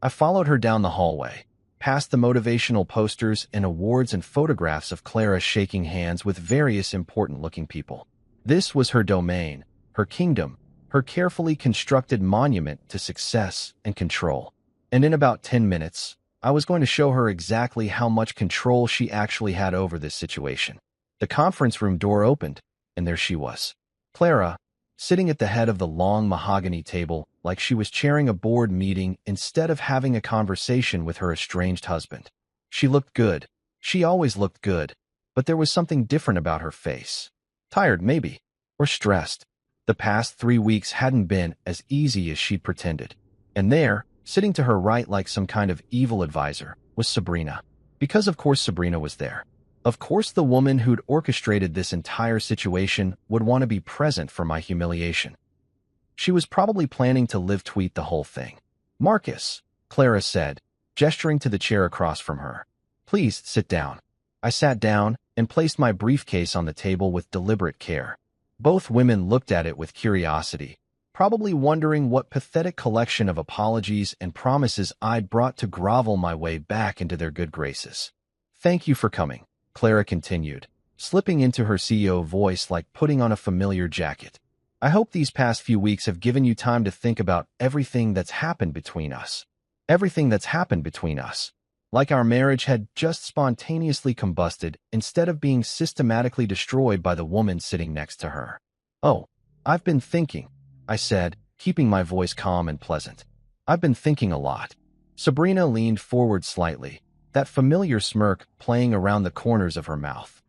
I followed her down the hallway, past the motivational posters and awards and photographs of Clara shaking hands with various important-looking people. This was her domain, her kingdom, her carefully constructed monument to success and control. And in about 10 minutes, I was going to show her exactly how much control she actually had over this situation. The conference room door opened, and there she was. Clara, sitting at the head of the long mahogany table like she was chairing a board meeting instead of having a conversation with her estranged husband. She looked good. She always looked good, but there was something different about her face. Tired, maybe, or stressed. The past 3 weeks hadn't been as easy as she'd pretended. And there, sitting to her right like some kind of evil advisor, was Sabrina. Because of course Sabrina was there. Of course the woman who'd orchestrated this entire situation would want to be present for my humiliation. She was probably planning to live tweet the whole thing. "Marcus," Clara said, gesturing to the chair across from her. "Please sit down." I sat down and placed my briefcase on the table with deliberate care. Both women looked at it with curiosity, probably wondering what pathetic collection of apologies and promises I'd brought to grovel my way back into their good graces. "Thank you for coming," Clara continued, slipping into her CEO voice like putting on a familiar jacket. "I hope these past few weeks have given you time to think about everything that's happened between us. Everything that's happened between us. Like our marriage had just spontaneously combusted instead of being systematically destroyed by the woman sitting next to her." "Oh, I've been thinking," I said, keeping my voice calm and pleasant. "I've been thinking a lot." Sabrina leaned forward slightly, that familiar smirk playing around the corners of her mouth.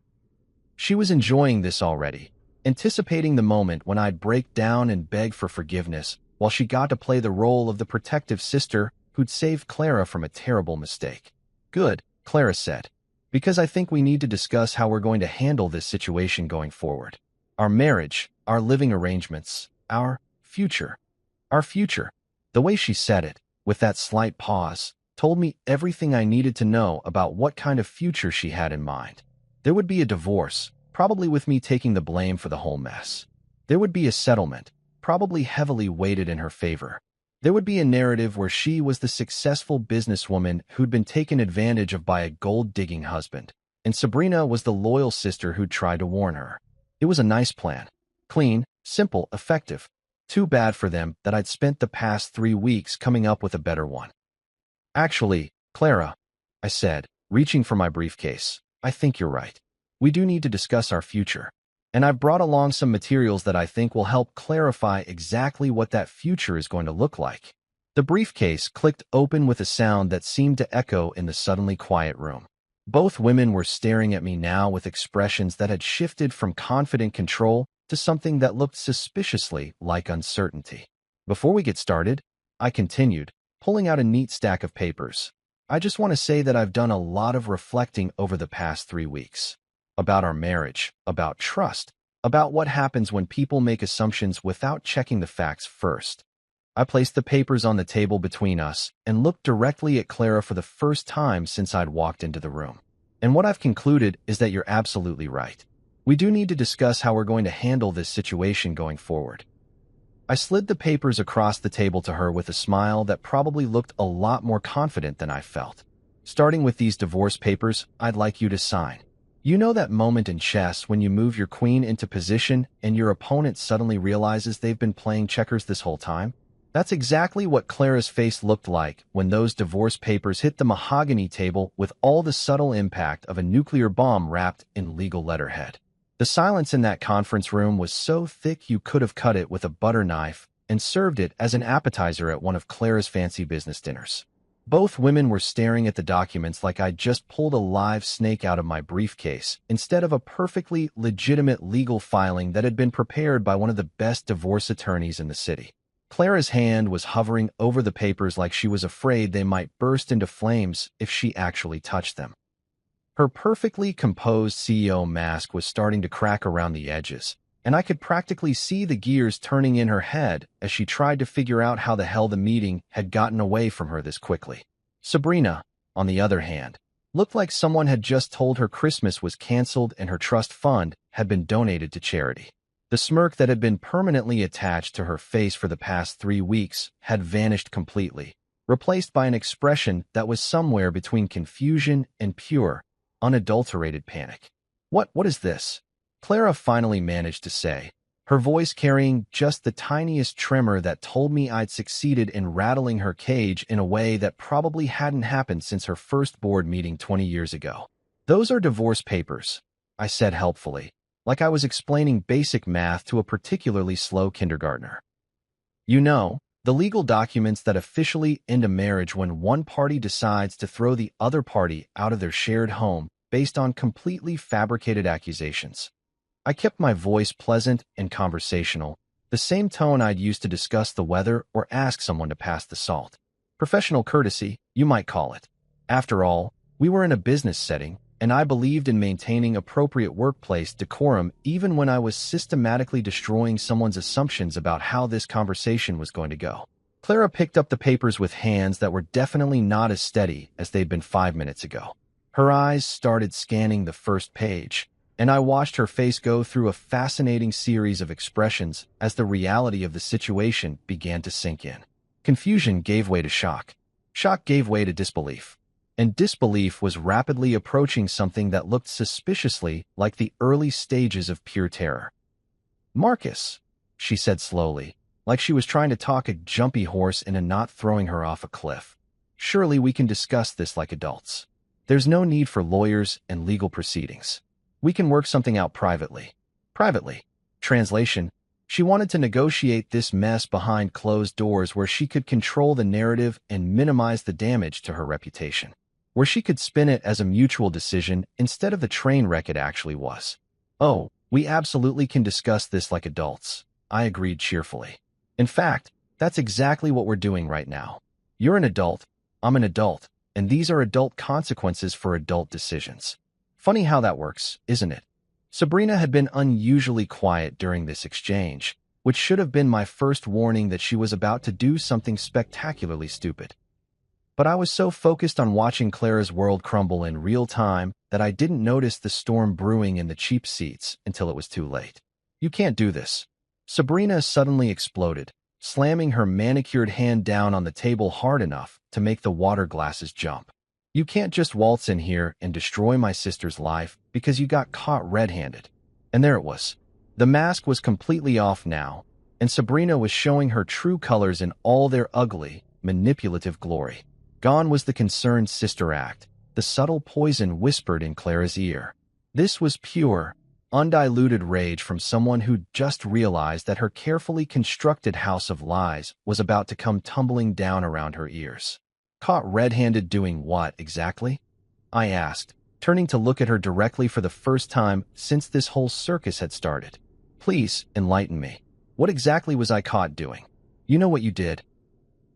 She was enjoying this already, anticipating the moment when I'd break down and beg for forgiveness while she got to play the role of the protective sister who'd saved Clara from a terrible mistake. "Good," Clara said, "because I think we need to discuss how we're going to handle this situation going forward. Our marriage, our living arrangements, our future. Our future." The way she said it, with that slight pause, told me everything I needed to know about what kind of future she had in mind. There would be a divorce, probably with me taking the blame for the whole mess. There would be a settlement, probably heavily weighted in her favor. There would be a narrative where she was the successful businesswoman who'd been taken advantage of by a gold-digging husband, and Sabrina was the loyal sister who'd tried to warn her. It was a nice plan. Clean, simple, effective. Too bad for them that I'd spent the past 3 weeks coming up with a better one. Actually, Clara, I said, reaching for my briefcase, I think you're right. We do need to discuss our future. And I've brought along some materials that I think will help clarify exactly what that future is going to look like. The briefcase clicked open with a sound that seemed to echo in the suddenly quiet room. Both women were staring at me now with expressions that had shifted from confident control to something that looked suspiciously like uncertainty. Before we get started, I continued, pulling out a neat stack of papers. I just want to say that I've done a lot of reflecting over the past 3 weeks. About our marriage, about trust, about what happens when people make assumptions without checking the facts first. I placed the papers on the table between us and looked directly at Clara for the first time since I'd walked into the room. And what I've concluded is that you're absolutely right. We do need to discuss how we're going to handle this situation going forward. I slid the papers across the table to her with a smile that probably looked a lot more confident than I felt. Starting with these divorce papers, I'd like you to sign. You know that moment in chess when you move your queen into position and your opponent suddenly realizes they've been playing checkers this whole time? That's exactly what Clara's face looked like when those divorce papers hit the mahogany table with all the subtle impact of a nuclear bomb wrapped in legal letterhead. The silence in that conference room was so thick you could have cut it with a butter knife and served it as an appetizer at one of Clara's fancy business dinners. Both women were staring at the documents like I'd just pulled a live snake out of my briefcase instead of a perfectly legitimate legal filing that had been prepared by one of the best divorce attorneys in the city. Clara's hand was hovering over the papers like she was afraid they might burst into flames if she actually touched them. Her perfectly composed CEO mask was starting to crack around the edges, and I could practically see the gears turning in her head as she tried to figure out how the hell the meeting had gotten away from her this quickly. Sabrina, on the other hand, looked like someone had just told her Christmas was canceled and her trust fund had been donated to charity. The smirk that had been permanently attached to her face for the past 3 weeks had vanished completely, replaced by an expression that was somewhere between confusion and pure, unadulterated panic. What is this? Clara finally managed to say, her voice carrying just the tiniest tremor that told me I'd succeeded in rattling her cage in a way that probably hadn't happened since her first board meeting 20 years ago. Those are divorce papers, I said helpfully, like I was explaining basic math to a particularly slow kindergartner. You know, the legal documents that officially end a marriage when one party decides to throw the other party out of their shared home based on completely fabricated accusations. I kept my voice pleasant and conversational, the same tone I'd used to discuss the weather or ask someone to pass the salt. Professional courtesy, you might call it. After all, we were in a business setting, and I believed in maintaining appropriate workplace decorum even when I was systematically destroying someone's assumptions about how this conversation was going to go. Clara picked up the papers with hands that were definitely not as steady as they'd been 5 minutes ago. Her eyes started scanning the first page, and I watched her face go through a fascinating series of expressions as the reality of the situation began to sink in. Confusion gave way to shock. Shock gave way to disbelief. And disbelief was rapidly approaching something that looked suspiciously like the early stages of pure terror. "Marcus," she said slowly, like she was trying to talk a jumpy horse into not throwing her off a cliff. "Surely we can discuss this like adults. There's no need for lawyers and legal proceedings. We can work something out privately." Privately. Translation: she wanted to negotiate this mess behind closed doors where she could control the narrative and minimize the damage to her reputation. Where she could spin it as a mutual decision instead of the train wreck it actually was. "Oh, we absolutely can discuss this like adults," I agreed cheerfully. "In fact, that's exactly what we're doing right now. You're an adult, I'm an adult, and these are adult consequences for adult decisions." Funny how that works, isn't it? Sabrina had been unusually quiet during this exchange, which should have been my first warning that she was about to do something spectacularly stupid. But I was so focused on watching Clara's world crumble in real time that I didn't notice the storm brewing in the cheap seats until it was too late. "You can't do this." Sabrina suddenly exploded, slamming her manicured hand down on the table hard enough to make the water glasses jump. "You can't just waltz in here and destroy my sister's life because you got caught red-handed." And there it was. The mask was completely off now, and Sabrina was showing her true colors in all their ugly, manipulative glory. Gone was the concerned sister act, the subtle poison whispered in Clara's ear. This was pure, undiluted rage from someone who'd just realized that her carefully constructed house of lies was about to come tumbling down around her ears. "Caught red-handed doing what, exactly?" I asked, turning to look at her directly for the first time since this whole circus had started. "Please, enlighten me. What exactly was I caught doing?" "You know what you did,"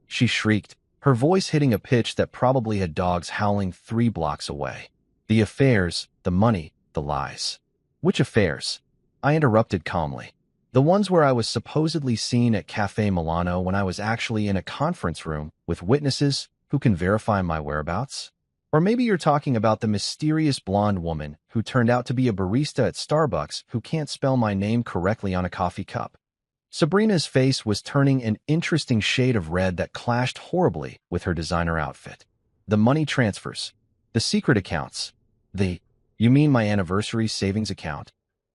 she shrieked, her voice hitting a pitch that probably had dogs howling 3 blocks away. "The affairs, the money, the lies." "Which affairs?" I interrupted calmly. "The ones where I was supposedly seen at Cafe Milano when I was actually in a conference room with witnesses who can verify my whereabouts? Or maybe you're talking about the mysterious blonde woman who turned out to be a barista at Starbucks who can't spell my name correctly on a coffee cup." Sabrina's face was turning an interesting shade of red that clashed horribly with her designer outfit. "The money transfers. The secret accounts. You mean my anniversary savings account?"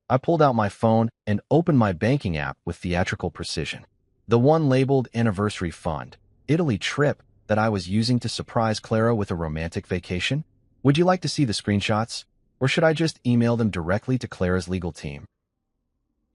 I pulled out my phone and opened my banking app with theatrical precision. The one labeled Anniversary Fund, Italy trip that I was using to surprise Clara with a romantic vacation. "Would you like to see the screenshots? Or should I just email them directly to Clara's legal team?"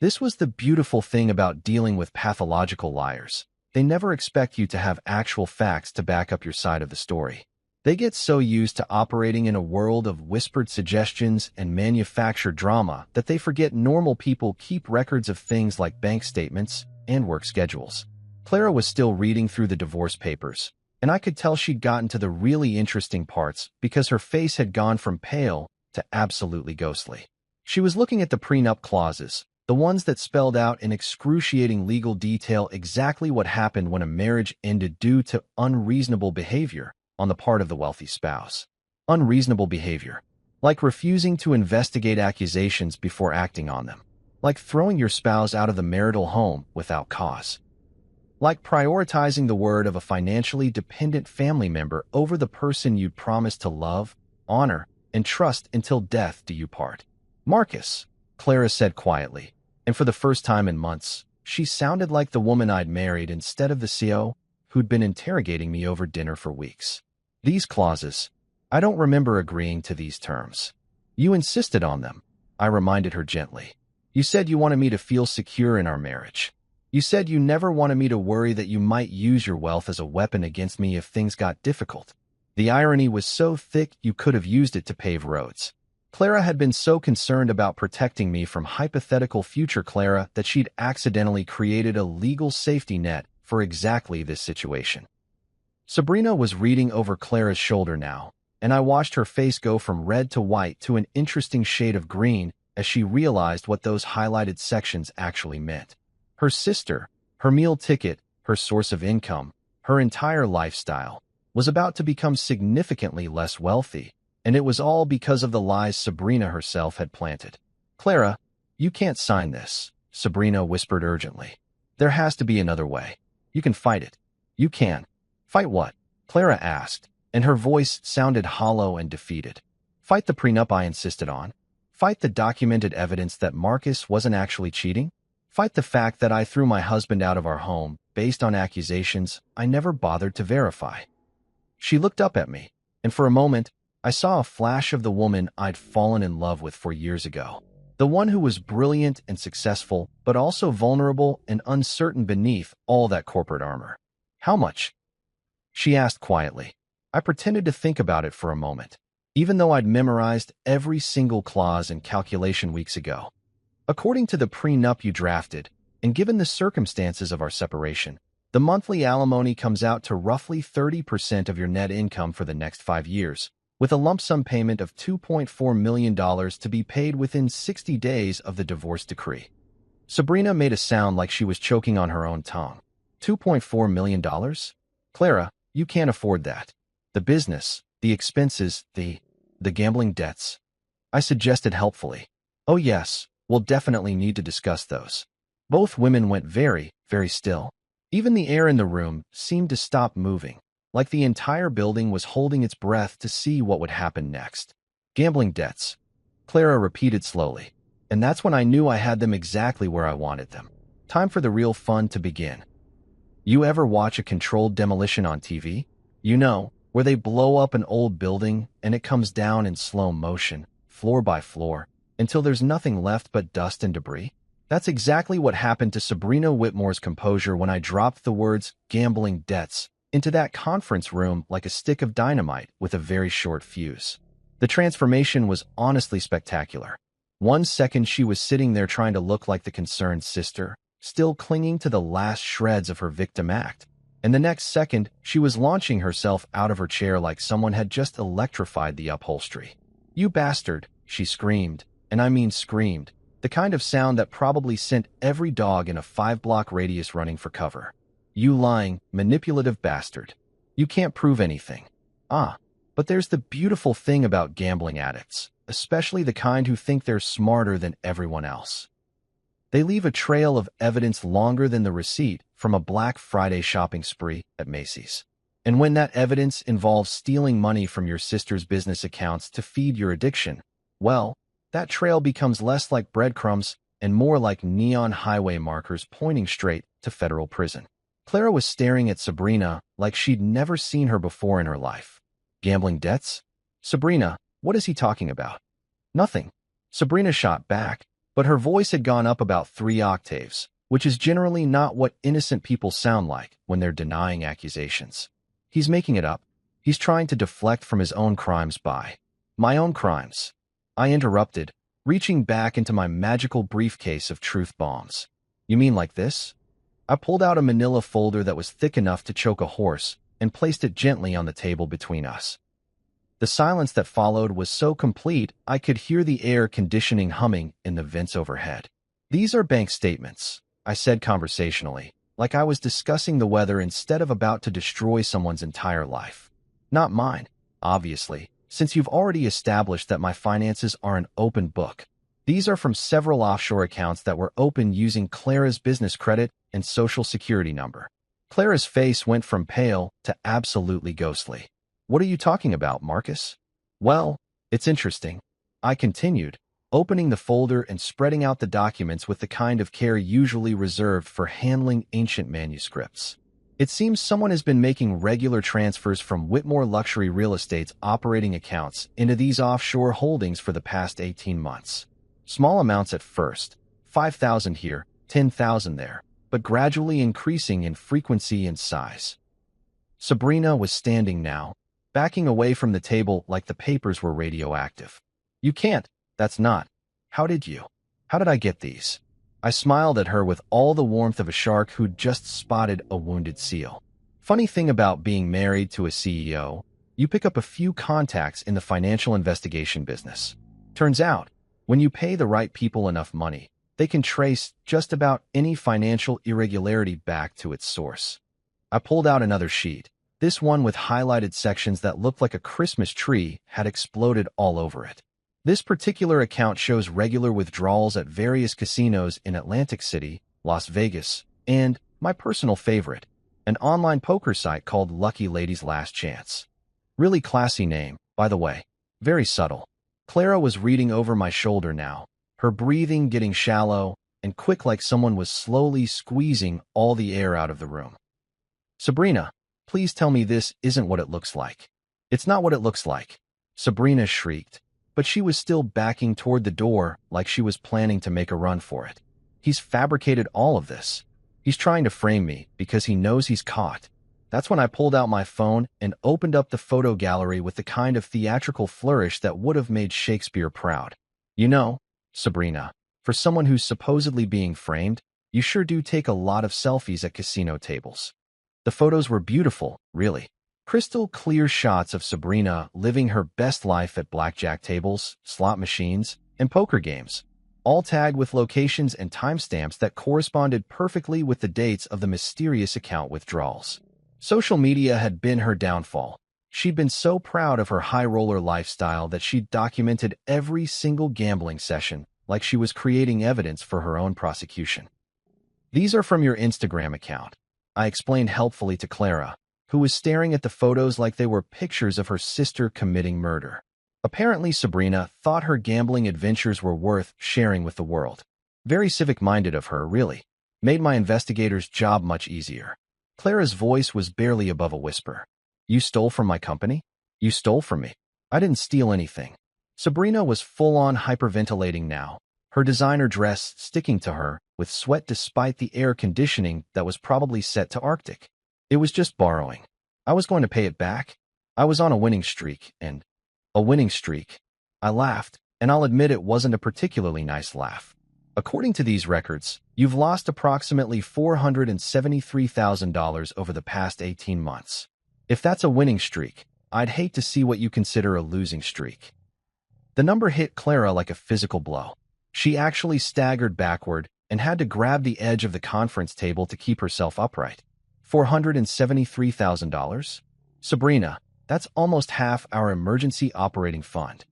This was the beautiful thing about dealing with pathological liars. They never expect you to have actual facts to back up your side of the story. They get so used to operating in a world of whispered suggestions and manufactured drama that they forget normal people keep records of things like bank statements and work schedules. Clara was still reading through the divorce papers, and I could tell she'd gotten to the really interesting parts because her face had gone from pale to absolutely ghostly. She was looking at the prenup clauses, the ones that spelled out in excruciating legal detail exactly what happened when a marriage ended due to unreasonable behavior on the part of the wealthy spouse. Unreasonable behavior. Like refusing to investigate accusations before acting on them. Like throwing your spouse out of the marital home without cause. Like prioritizing the word of a financially dependent family member over the person you'd promised to love, honor, and trust until death do you part. "Marcus," Clara said quietly, and for the first time in months, she sounded like the woman I'd married instead of the CO who'd been interrogating me over dinner for weeks. "These clauses, I don't remember agreeing to these terms." "You insisted on them," I reminded her gently. "You said you wanted me to feel secure in our marriage. You said you never wanted me to worry that you might use your wealth as a weapon against me if things got difficult." The irony was so thick you could have used it to pave roads. Clara had been so concerned about protecting me from hypothetical future Clara that she'd accidentally created a legal safety net for exactly this situation. Sabrina was reading over Clara's shoulder now, and I watched her face go from red to white to an interesting shade of green as she realized what those highlighted sections actually meant. Her sister, her meal ticket, her source of income, her entire lifestyle, was about to become significantly less wealthy, and it was all because of the lies Sabrina herself had planted. "Clara, you can't sign this," Sabrina whispered urgently. "There has to be another way. You can fight it. You can." "Fight what?" Clara asked, and her voice sounded hollow and defeated. "Fight the prenup I insisted on. Fight the documented evidence that Marcus wasn't actually cheating. Fight the fact that I threw my husband out of our home based on accusations I never bothered to verify." She looked up at me, and for a moment, I saw a flash of the woman I'd fallen in love with 4 years ago. The one who was brilliant and successful, but also vulnerable and uncertain beneath all that corporate armor. "How much?" she asked quietly. I pretended to think about it for a moment, even though I'd memorized every single clause and calculation weeks ago. "According to the prenup you drafted, and given the circumstances of our separation, the monthly alimony comes out to roughly 30% of your net income for the next 5 years, with a lump sum payment of $2.4 million to be paid within 60 days of the divorce decree." Sabrina made a sound like she was choking on her own tongue. $2.4 million? "Clara, you can't afford that." The business, the expenses, the gambling debts. I suggested helpfully. Oh yes, we'll definitely need to discuss those. Both women went very, very still. Even the air in the room seemed to stop moving, like the entire building was holding its breath to see what would happen next. Gambling debts, Clara repeated slowly. And that's when I knew I had them exactly where I wanted them. Time for the real fun to begin. You ever watch a controlled demolition on TV? You know, where they blow up an old building and it comes down in slow motion, floor by floor, until there's nothing left but dust and debris? That's exactly what happened to Sabrina Whitmore's composure when I dropped the words gambling debts into that conference room like a stick of dynamite with a very short fuse. The transformation was honestly spectacular. 1 second she was sitting there trying to look like the concerned sister, still clinging to the last shreds of her victim act. And the next second, she was launching herself out of her chair like someone had just electrified the upholstery. "You bastard," she screamed, and I mean screamed, the kind of sound that probably sent every dog in a 5-block radius running for cover. "You lying, manipulative bastard. You can't prove anything." But there's the beautiful thing about gambling addicts, especially the kind who think they're smarter than everyone else. They leave a trail of evidence longer than the receipt from a Black Friday shopping spree at Macy's. And when that evidence involves stealing money from your sister's business accounts to feed your addiction, well, that trail becomes less like breadcrumbs and more like neon highway markers pointing straight to federal prison. Clara was staring at Sabrina like she'd never seen her before in her life. Gambling debts? Sabrina, what is he talking about? Nothing. Sabrina shot back, but her voice had gone up about 3 octaves, which is generally not what innocent people sound like when they're denying accusations. He's making it up. He's trying to deflect from his own crimes by my own crimes. I interrupted, reaching back into my magical briefcase of truth bombs. You mean like this? I pulled out a manila folder that was thick enough to choke a horse and placed it gently on the table between us. The silence that followed was so complete I could hear the air conditioning humming in the vents overhead. "These are bank statements," I said conversationally, like I was discussing the weather instead of about to destroy someone's entire life. "Not mine, obviously, since you've already established that my finances are an open book. These are from several offshore accounts that were opened using Clara's business credit and social security number." Clara's face went from pale to absolutely ghostly. "What are you talking about, Marcus?" "Well, it's interesting," I continued, opening the folder and spreading out the documents with the kind of care usually reserved for handling ancient manuscripts. "It seems someone has been making regular transfers from Whitmore Luxury Real Estate's operating accounts into these offshore holdings for the past 18 months. Small amounts at first, 5,000 here, 10,000 there, but gradually increasing in frequency and size." Sabrina was standing now, backing away from the table like the papers were radioactive. "You can't, that's not. How did I get these?" I smiled at her with all the warmth of a shark who'd just spotted a wounded seal. Funny thing about being married to a CEO, you pick up a few contacts in the financial investigation business. Turns out, when you pay the right people enough money, they can trace just about any financial irregularity back to its source. I pulled out another sheet. This one with highlighted sections that looked like a Christmas tree had exploded all over it. This particular account shows regular withdrawals at various casinos in Atlantic City, Las Vegas, and, my personal favorite, an online poker site called Lucky Lady's Last Chance. Really classy name, by the way. Very subtle. Clara was reading over my shoulder now, her breathing getting shallow and quick like someone was slowly squeezing all the air out of the room. "Sabrina, please tell me this isn't what it looks like." "It's not what it looks like," Sabrina shrieked, but she was still backing toward the door like she was planning to make a run for it. "He's fabricated all of this. He's trying to frame me because he knows he's caught." That's when I pulled out my phone and opened up the photo gallery with the kind of theatrical flourish that would have made Shakespeare proud. "You know, Sabrina, for someone who's supposedly being framed, you sure do take a lot of selfies at casino tables." The photos were beautiful, really. Crystal clear shots of Sabrina living her best life at blackjack tables, slot machines, and poker games, all tagged with locations and timestamps that corresponded perfectly with the dates of the mysterious account withdrawals. Social media had been her downfall, She'd been so proud of her high-roller lifestyle that she'd documented every single gambling session like she was creating evidence for her own prosecution. "These are from your Instagram account," I explained helpfully to Clara, who was staring at the photos like they were pictures of her sister committing murder. Apparently, Sabrina thought her gambling adventures were worth sharing with the world. Very civic-minded of her, really. Made my investigator's job much easier. Clara's voice was barely above a whisper. "You stole from my company? You stole from me. I didn't steal anything." Sabrina was full-on hyperventilating now, her designer dress sticking to her, with sweat despite the air conditioning that was probably set to Arctic. "It was just borrowing. I was going to pay it back. I was on a winning streak, and—" "A winning streak?" I laughed, and I'll admit it wasn't a particularly nice laugh. "According to these records, you've lost approximately $473,000 over the past 18 months. If that's a winning streak, I'd hate to see what you consider a losing streak." The number hit Clara like a physical blow. She actually staggered backward and had to grab the edge of the conference table to keep herself upright. $473,000? Sabrina, that's almost half our emergency operating fund.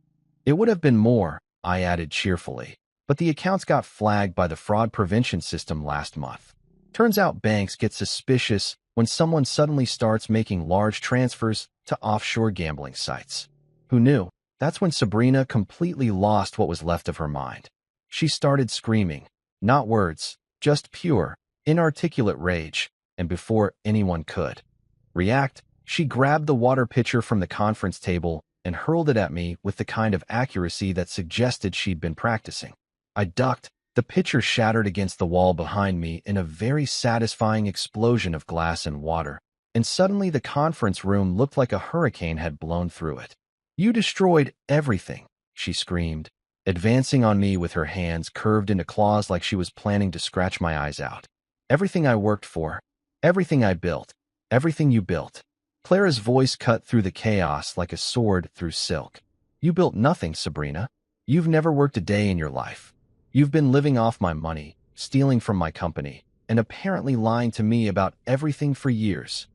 It would have been more, I added cheerfully, but the accounts got flagged by the fraud prevention system last month. Turns out banks get suspicious when someone suddenly starts making large transfers to offshore gambling sites. Who knew? That's when Sabrina completely lost what was left of her mind. She started screaming, not words, just pure, inarticulate rage, and before anyone could react, she grabbed the water pitcher from the conference table and hurled it at me with the kind of accuracy that suggested she'd been practicing. I ducked. The pitcher shattered against the wall behind me in a very satisfying explosion of glass and water, and suddenly the conference room looked like a hurricane had blown through it. "You destroyed everything," she screamed, advancing on me with her hands curved into claws like she was planning to scratch my eyes out. "Everything I worked for, everything I built, everything you built." Clara's voice cut through the chaos like a sword through silk. "You built nothing, Sabrina. You've never worked a day in your life. You've been living off my money, stealing from my company, and apparently lying to me about everything for years."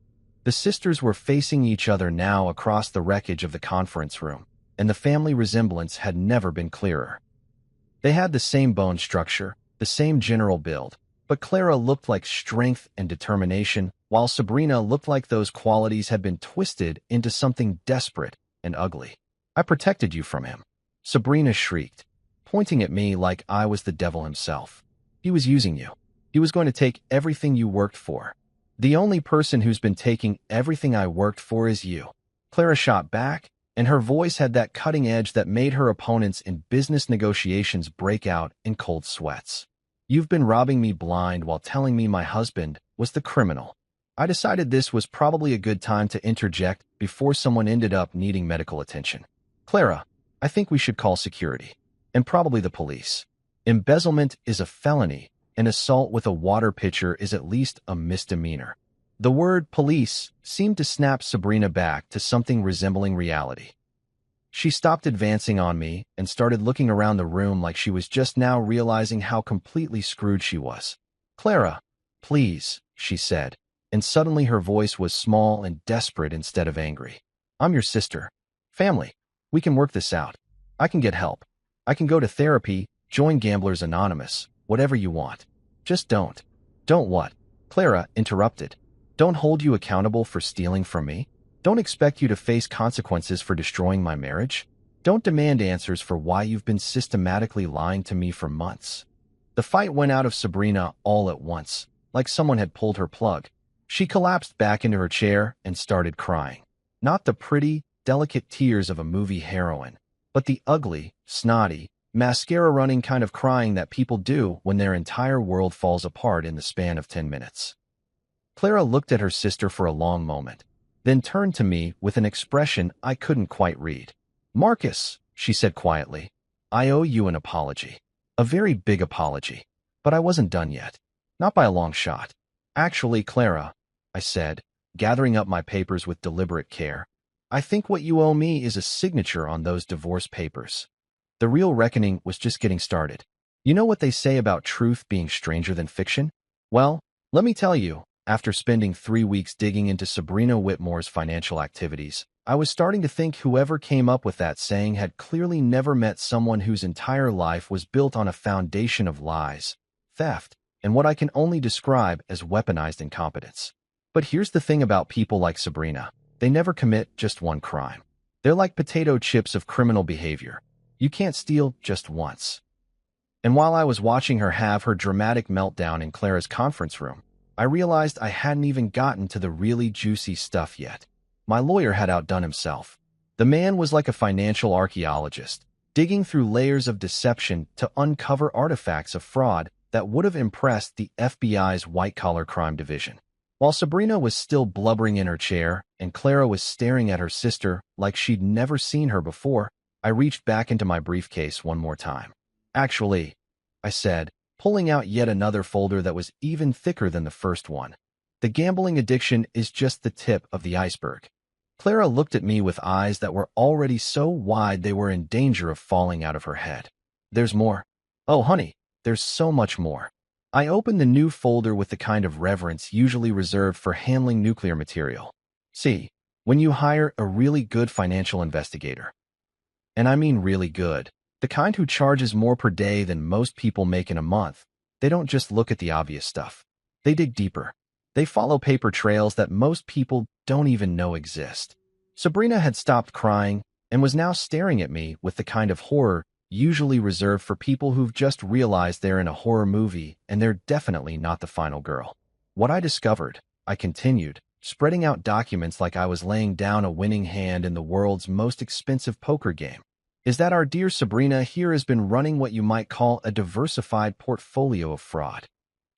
The sisters were facing each other now across the wreckage of the conference room, and the family resemblance had never been clearer. They had the same bone structure, the same general build, but Clara looked like strength and determination, while Sabrina looked like those qualities had been twisted into something desperate and ugly. "I protected you from him," Sabrina shrieked, pointing at me like I was the devil himself. "He was using you. He was going to take everything you worked for. The only person who's been taking everything I worked for is you." Clara shot back, and her voice had that cutting edge that made her opponents in business negotiations break out in cold sweats. "You've been robbing me blind while telling me my husband was the criminal." I decided this was probably a good time to interject before someone ended up needing medical attention. "Clara, I think we should call security. And probably the police. Embezzlement is a felony, and assault with a water pitcher is at least a misdemeanor." The word police seemed to snap Sabrina back to something resembling reality. She stopped advancing on me and started looking around the room like she was just now realizing how completely screwed she was. "Clara, please," she said, and suddenly her voice was small and desperate instead of angry. "I'm your sister. Family. We can work this out. I can get help. I can go to therapy, join Gamblers Anonymous, whatever you want. Just don't." "Don't what?" Clara interrupted. "Don't hold you accountable for stealing from me? Don't expect you to face consequences for destroying my marriage? Don't demand answers for why you've been systematically lying to me for months?" The fight went out of Sabrina all at once, like someone had pulled her plug. She collapsed back into her chair and started crying. Not the pretty, delicate tears of a movie heroine, but the ugly, snotty, mascara-running kind of crying that people do when their entire world falls apart in the span of 10 minutes. Clara looked at her sister for a long moment, then turned to me with an expression I couldn't quite read. "Marcus," she said quietly, "I owe you an apology. A very big apology. But I wasn't done yet. Not by a long shot. Actually, Clara," I said, gathering up my papers with deliberate care, "I think what you owe me is a signature on those divorce papers." The real reckoning was just getting started. You know what they say about truth being stranger than fiction? Well, let me tell you, After spending 3 weeks digging into Sabrina Whitmore's financial activities, I was starting to think whoever came up with that saying had clearly never met someone whose entire life was built on a foundation of lies, theft, and what I can only describe as weaponized incompetence. But here's the thing about people like Sabrina. They never commit just one crime. They're like potato chips of criminal behavior. You can't steal just once. And while I was watching her have her dramatic meltdown in Clara's conference room, I realized I hadn't even gotten to the really juicy stuff yet. My lawyer had outdone himself. The man was like a financial archaeologist, digging through layers of deception to uncover artifacts of fraud that would have impressed the FBI's white-collar crime division. While Sabrina was still blubbering in her chair and Clara was staring at her sister like she'd never seen her before, I reached back into my briefcase one more time. "Actually," I said, pulling out yet another folder that was even thicker than the first one. "The gambling addiction is just the tip of the iceberg." Clara looked at me with eyes that were already so wide they were in danger of falling out of her head. "There's more." "Oh, honey, there's so much more." I opened the new folder with the kind of reverence usually reserved for handling nuclear material. "See, when you hire a really good financial investigator, and I mean really good, the kind who charges more per day than most people make in a month, they don't just look at the obvious stuff. They dig deeper. They follow paper trails that most people don't even know exist." Sabrina had stopped crying and was now staring at me with the kind of horror usually reserved for people who've just realized they're in a horror movie and they're definitely not the final girl. "What I discovered," I continued, spreading out documents like I was laying down a winning hand in the world's most expensive poker game, "is that our dear Sabrina here has been running what you might call a diversified portfolio of fraud."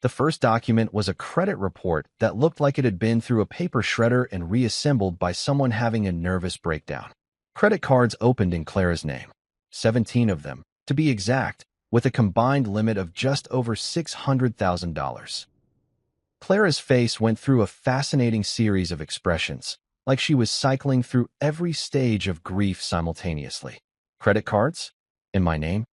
The first document was a credit report that looked like it had been through a paper shredder and reassembled by someone having a nervous breakdown. Credit cards opened in Clara's name. 17 of them, to be exact, with a combined limit of just over $600,000. Clara's face went through a fascinating series of expressions, like she was cycling through every stage of grief simultaneously. "Credit cards? In my name?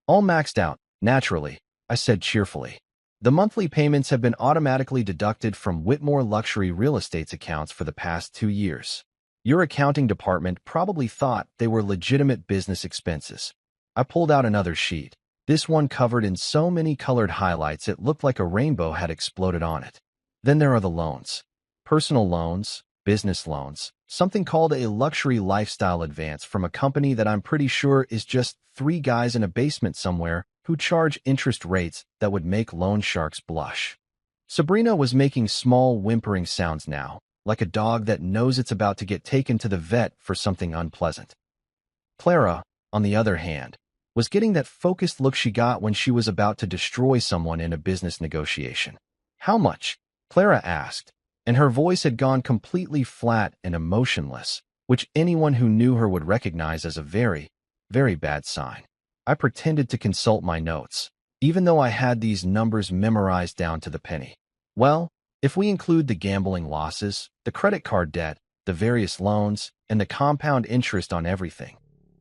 All maxed out, naturally," I said cheerfully. "The monthly payments have been automatically deducted from Whitmore Luxury Real Estate's accounts for the past 2 years. Your accounting department probably thought they were legitimate business expenses." I pulled out another sheet, this one covered in so many colored highlights it looked like a rainbow had exploded on it. "Then there are the loans. Personal loans, business loans, something called a luxury lifestyle advance from a company that I'm pretty sure is just 3 guys in a basement somewhere who charge interest rates that would make loan sharks blush." Sabrina was making small whimpering sounds now, like a dog that knows it's about to get taken to the vet for something unpleasant. Clara, on the other hand, was getting that focused look she got when she was about to destroy someone in a business negotiation. "How much?" Clara asked, and her voice had gone completely flat and emotionless, which anyone who knew her would recognize as a very, very bad sign. I pretended to consult my notes, even though I had these numbers memorized down to the penny. "Well, if we include the gambling losses, the credit card debt, the various loans, and the compound interest on everything,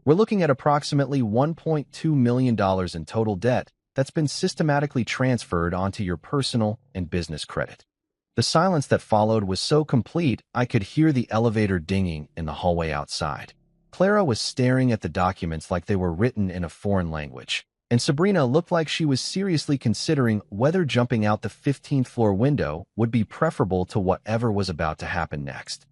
we're looking at approximately $1.2 million in total debt that's been systematically transferred onto your personal and business credit." The silence that followed was so complete I could hear the elevator dinging in the hallway outside. Clara was staring at the documents like they were written in a foreign language, and Sabrina looked like she was seriously considering whether jumping out the 15th floor window would be preferable to whatever was about to happen next.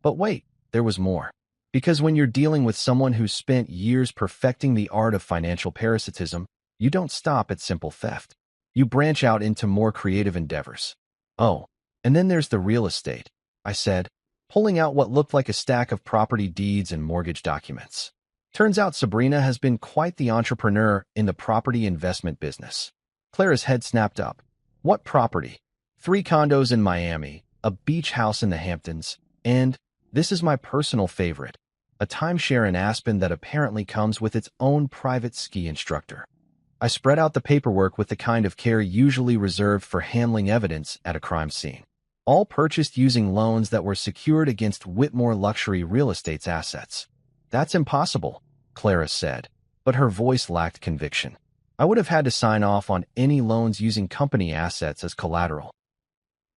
But wait, there was more. Because when you're dealing with someone who's spent years perfecting the art of financial parasitism, you don't stop at simple theft. You branch out into more creative endeavors. "Oh, and then there's the real estate," I said, pulling out what looked like a stack of property deeds and mortgage documents. Turns out Sabrina has been quite the entrepreneur in the property investment business. Clara's head snapped up. "What property?" 3 condos in Miami, a beach house in the Hamptons, and, this is my personal favorite, a timeshare in Aspen that apparently comes with its own private ski instructor. I spread out the paperwork with the kind of care usually reserved for handling evidence at a crime scene. All purchased using loans that were secured against Whitmore Luxury Real Estate's assets. "That's impossible," Clara said, but her voice lacked conviction. "I would have had to sign off on any loans using company assets as collateral."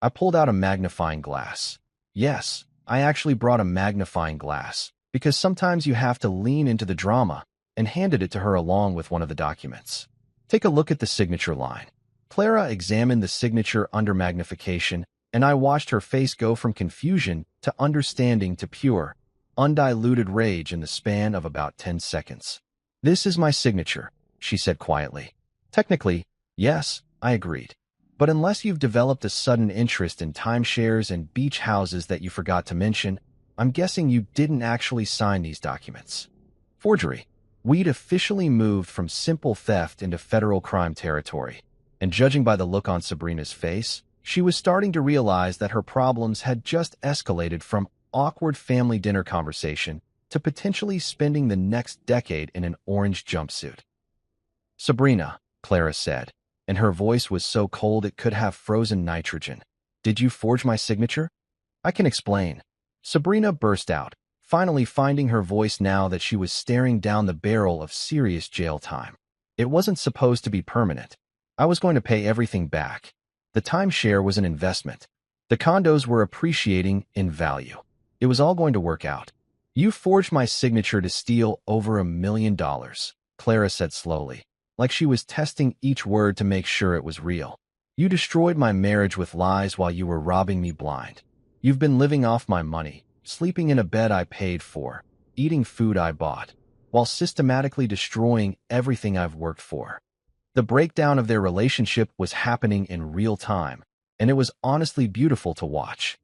I pulled out a magnifying glass. Yes, I actually brought a magnifying glass, because sometimes you have to lean into the drama, and handed it to her along with one of the documents. Take a look at the signature line. Clara examined the signature under magnification, and I watched her face go from confusion to understanding to pure, undiluted rage in the span of about 10 seconds. "This is my signature," she said quietly. "Technically, yes," I agreed. "But unless you've developed a sudden interest in timeshares and beach houses that you forgot to mention, I'm guessing you didn't actually sign these documents." Forgery. We'd officially moved from simple theft into federal crime territory, and judging by the look on Sabrina's face, she was starting to realize that her problems had just escalated from awkward family dinner conversation to potentially spending the next decade in an orange jumpsuit. "Sabrina," Clara said, and her voice was so cold it could have frozen nitrogen. "Did you forge my signature?" "I can explain." Sabrina burst out, finally finding her voice now that she was staring down the barrel of serious jail time. "It wasn't supposed to be permanent. I was going to pay everything back. The timeshare was an investment. The condos were appreciating in value. It was all going to work out. You forged my signature to steal over $1 million, Clara said slowly, like she was testing each word to make sure it was real. You destroyed my marriage with lies while you were robbing me blind. You've been living off my money, sleeping in a bed I paid for, eating food I bought, while systematically destroying everything I've worked for." The breakdown of their relationship was happening in real time, and it was honestly beautiful to watch.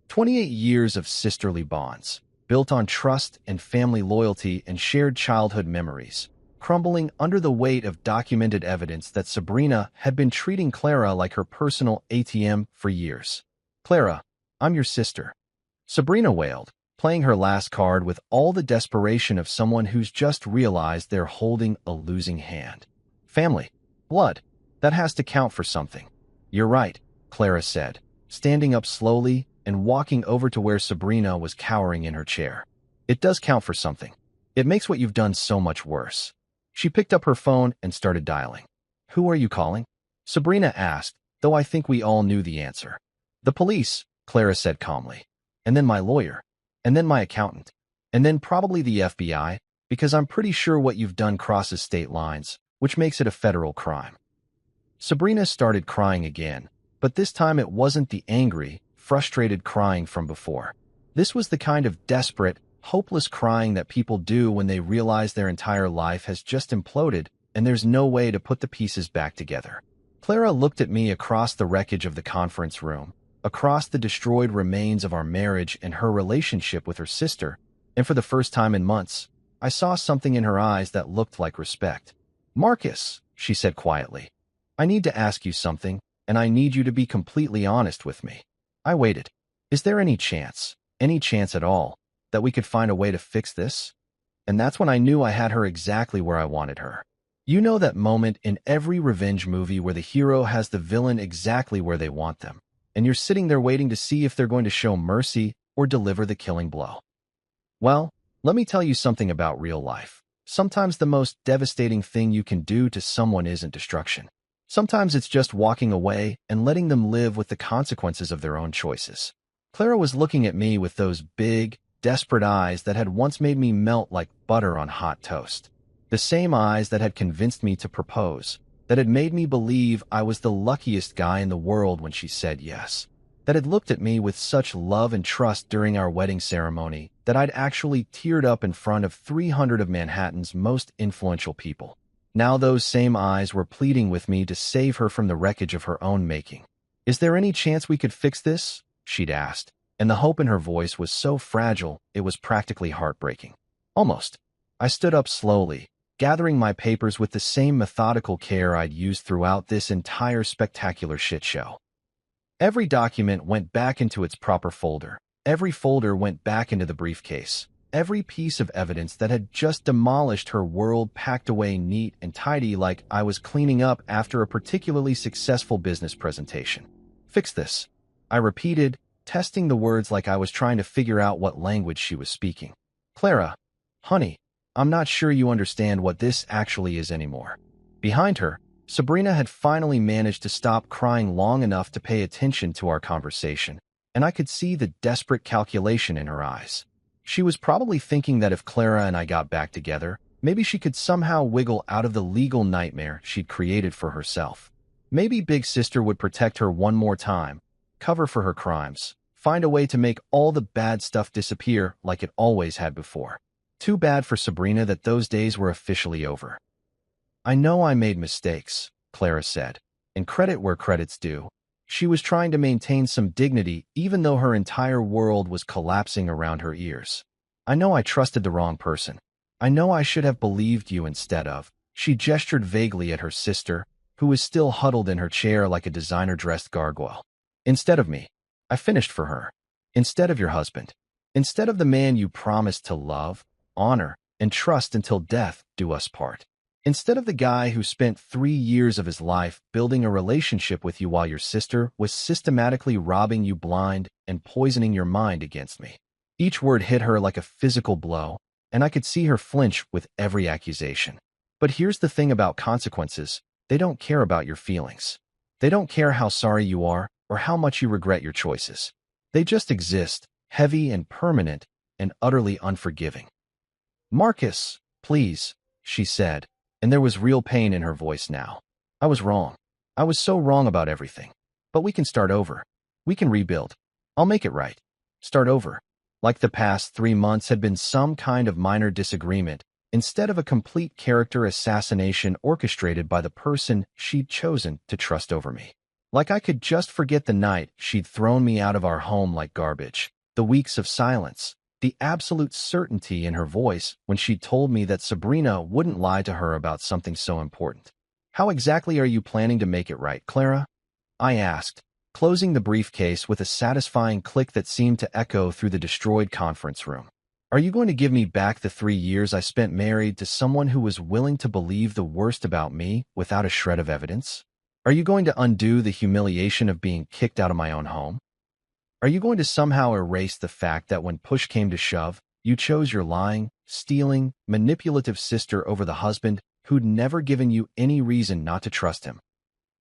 28 years of sisterly bonds, built on trust and family loyalty and shared childhood memories, crumbling under the weight of documented evidence that Sabrina had been treating Clara like her personal ATM for years. "Clara, I'm your sister," Sabrina wailed, playing her last card with all the desperation of someone who's just realized they're holding a losing hand. "Family. Blood. That has to count for something." "You're right," Clara said, standing up slowly and walking over to where Sabrina was cowering in her chair. "It does count for something. It makes what you've done so much worse." She picked up her phone and started dialing. "Who are you calling?" Sabrina asked, though I think we all knew the answer. "The police," Clara said calmly. "And then my lawyer. And then my accountant. And then probably the FBI, because I'm pretty sure what you've done crosses state lines, which makes it a federal crime." Sabrina started crying again, but this time it wasn't the angry, frustrated crying from before. This was the kind of desperate, hopeless crying that people do when they realize their entire life has just imploded and there's no way to put the pieces back together. Clara looked at me across the wreckage of the conference room, across the destroyed remains of our marriage and her relationship with her sister, and for the first time in months, I saw something in her eyes that looked like respect. "Marcus," she said quietly, "I need to ask you something, and I need you to be completely honest with me." I waited. "Is there any chance at all, that we could find a way to fix this?" And that's when I knew I had her exactly where I wanted her. You know that moment in every revenge movie where the hero has the villain exactly where they want them, and you're sitting there waiting to see if they're going to show mercy or deliver the killing blow. Well, let me tell you something about real life. Sometimes the most devastating thing you can do to someone isn't destruction. Sometimes it's just walking away and letting them live with the consequences of their own choices. Clara was looking at me with those big, desperate eyes that had once made me melt like butter on hot toast. The same eyes that had convinced me to propose, that had made me believe I was the luckiest guy in the world when she said yes, that had looked at me with such love and trust during our wedding ceremony that I'd actually teared up in front of 300 of Manhattan's most influential people. Now those same eyes were pleading with me to save her from the wreckage of her own making. "Is there any chance we could fix this?" she'd asked, and the hope in her voice was so fragile it was practically heartbreaking. Almost. I stood up slowly, gathering my papers with the same methodical care I'd used throughout this entire spectacular shit show. Every document went back into its proper folder. Every folder went back into the briefcase. Every piece of evidence that had just demolished her world packed away neat and tidy like I was cleaning up after a particularly successful business presentation. "Fix this," I repeated, testing the words like I was trying to figure out what language she was speaking. "Clara, honey, I'm not sure you understand what this actually is anymore." Behind her, Sabrina had finally managed to stop crying long enough to pay attention to our conversation, and I could see the desperate calculation in her eyes. She was probably thinking that if Clara and I got back together, maybe she could somehow wiggle out of the legal nightmare she'd created for herself. Maybe Big Sister would protect her one more time, cover for her crimes, find a way to make all the bad stuff disappear like it always had before. Too bad for Sabrina that those days were officially over. I know I made mistakes, Clara said, and credit where credit's due. She was trying to maintain some dignity even though her entire world was collapsing around her ears. I know I trusted the wrong person. I know I should have believed you instead of. She gestured vaguely at her sister, who was still huddled in her chair like a designer-dressed gargoyle. Instead of me. I finished for her. Instead of your husband. Instead of the man you promised to love, honor, and trust until death do us part. Instead of the guy who spent 3 years of his life building a relationship with you while your sister was systematically robbing you blind and poisoning your mind against me. Each word hit her like a physical blow, and I could see her flinch with every accusation. But here's the thing about consequences. They don't care about your feelings. They don't care how sorry you are or how much you regret your choices. They just exist, heavy and permanent and utterly unforgiving. Marcus, please, she said, and there was real pain in her voice now. I was wrong. I was so wrong about everything. But we can start over. We can rebuild. I'll make it right. Start over. Like the past 3 months had been some kind of minor disagreement, instead of a complete character assassination orchestrated by the person she'd chosen to trust over me. Like I could just forget the night she'd thrown me out of our home like garbage, the weeks of silence, the absolute certainty in her voice when she told me that Sabrina wouldn't lie to her about something so important. How exactly are you planning to make it right, Clara? I asked, closing the briefcase with a satisfying click that seemed to echo through the destroyed conference room. Are you going to give me back the 3 years I spent married to someone who was willing to believe the worst about me without a shred of evidence? Are you going to undo the humiliation of being kicked out of my own home? Are you going to somehow erase the fact that when push came to shove, you chose your lying, stealing, manipulative sister over the husband who'd never given you any reason not to trust him?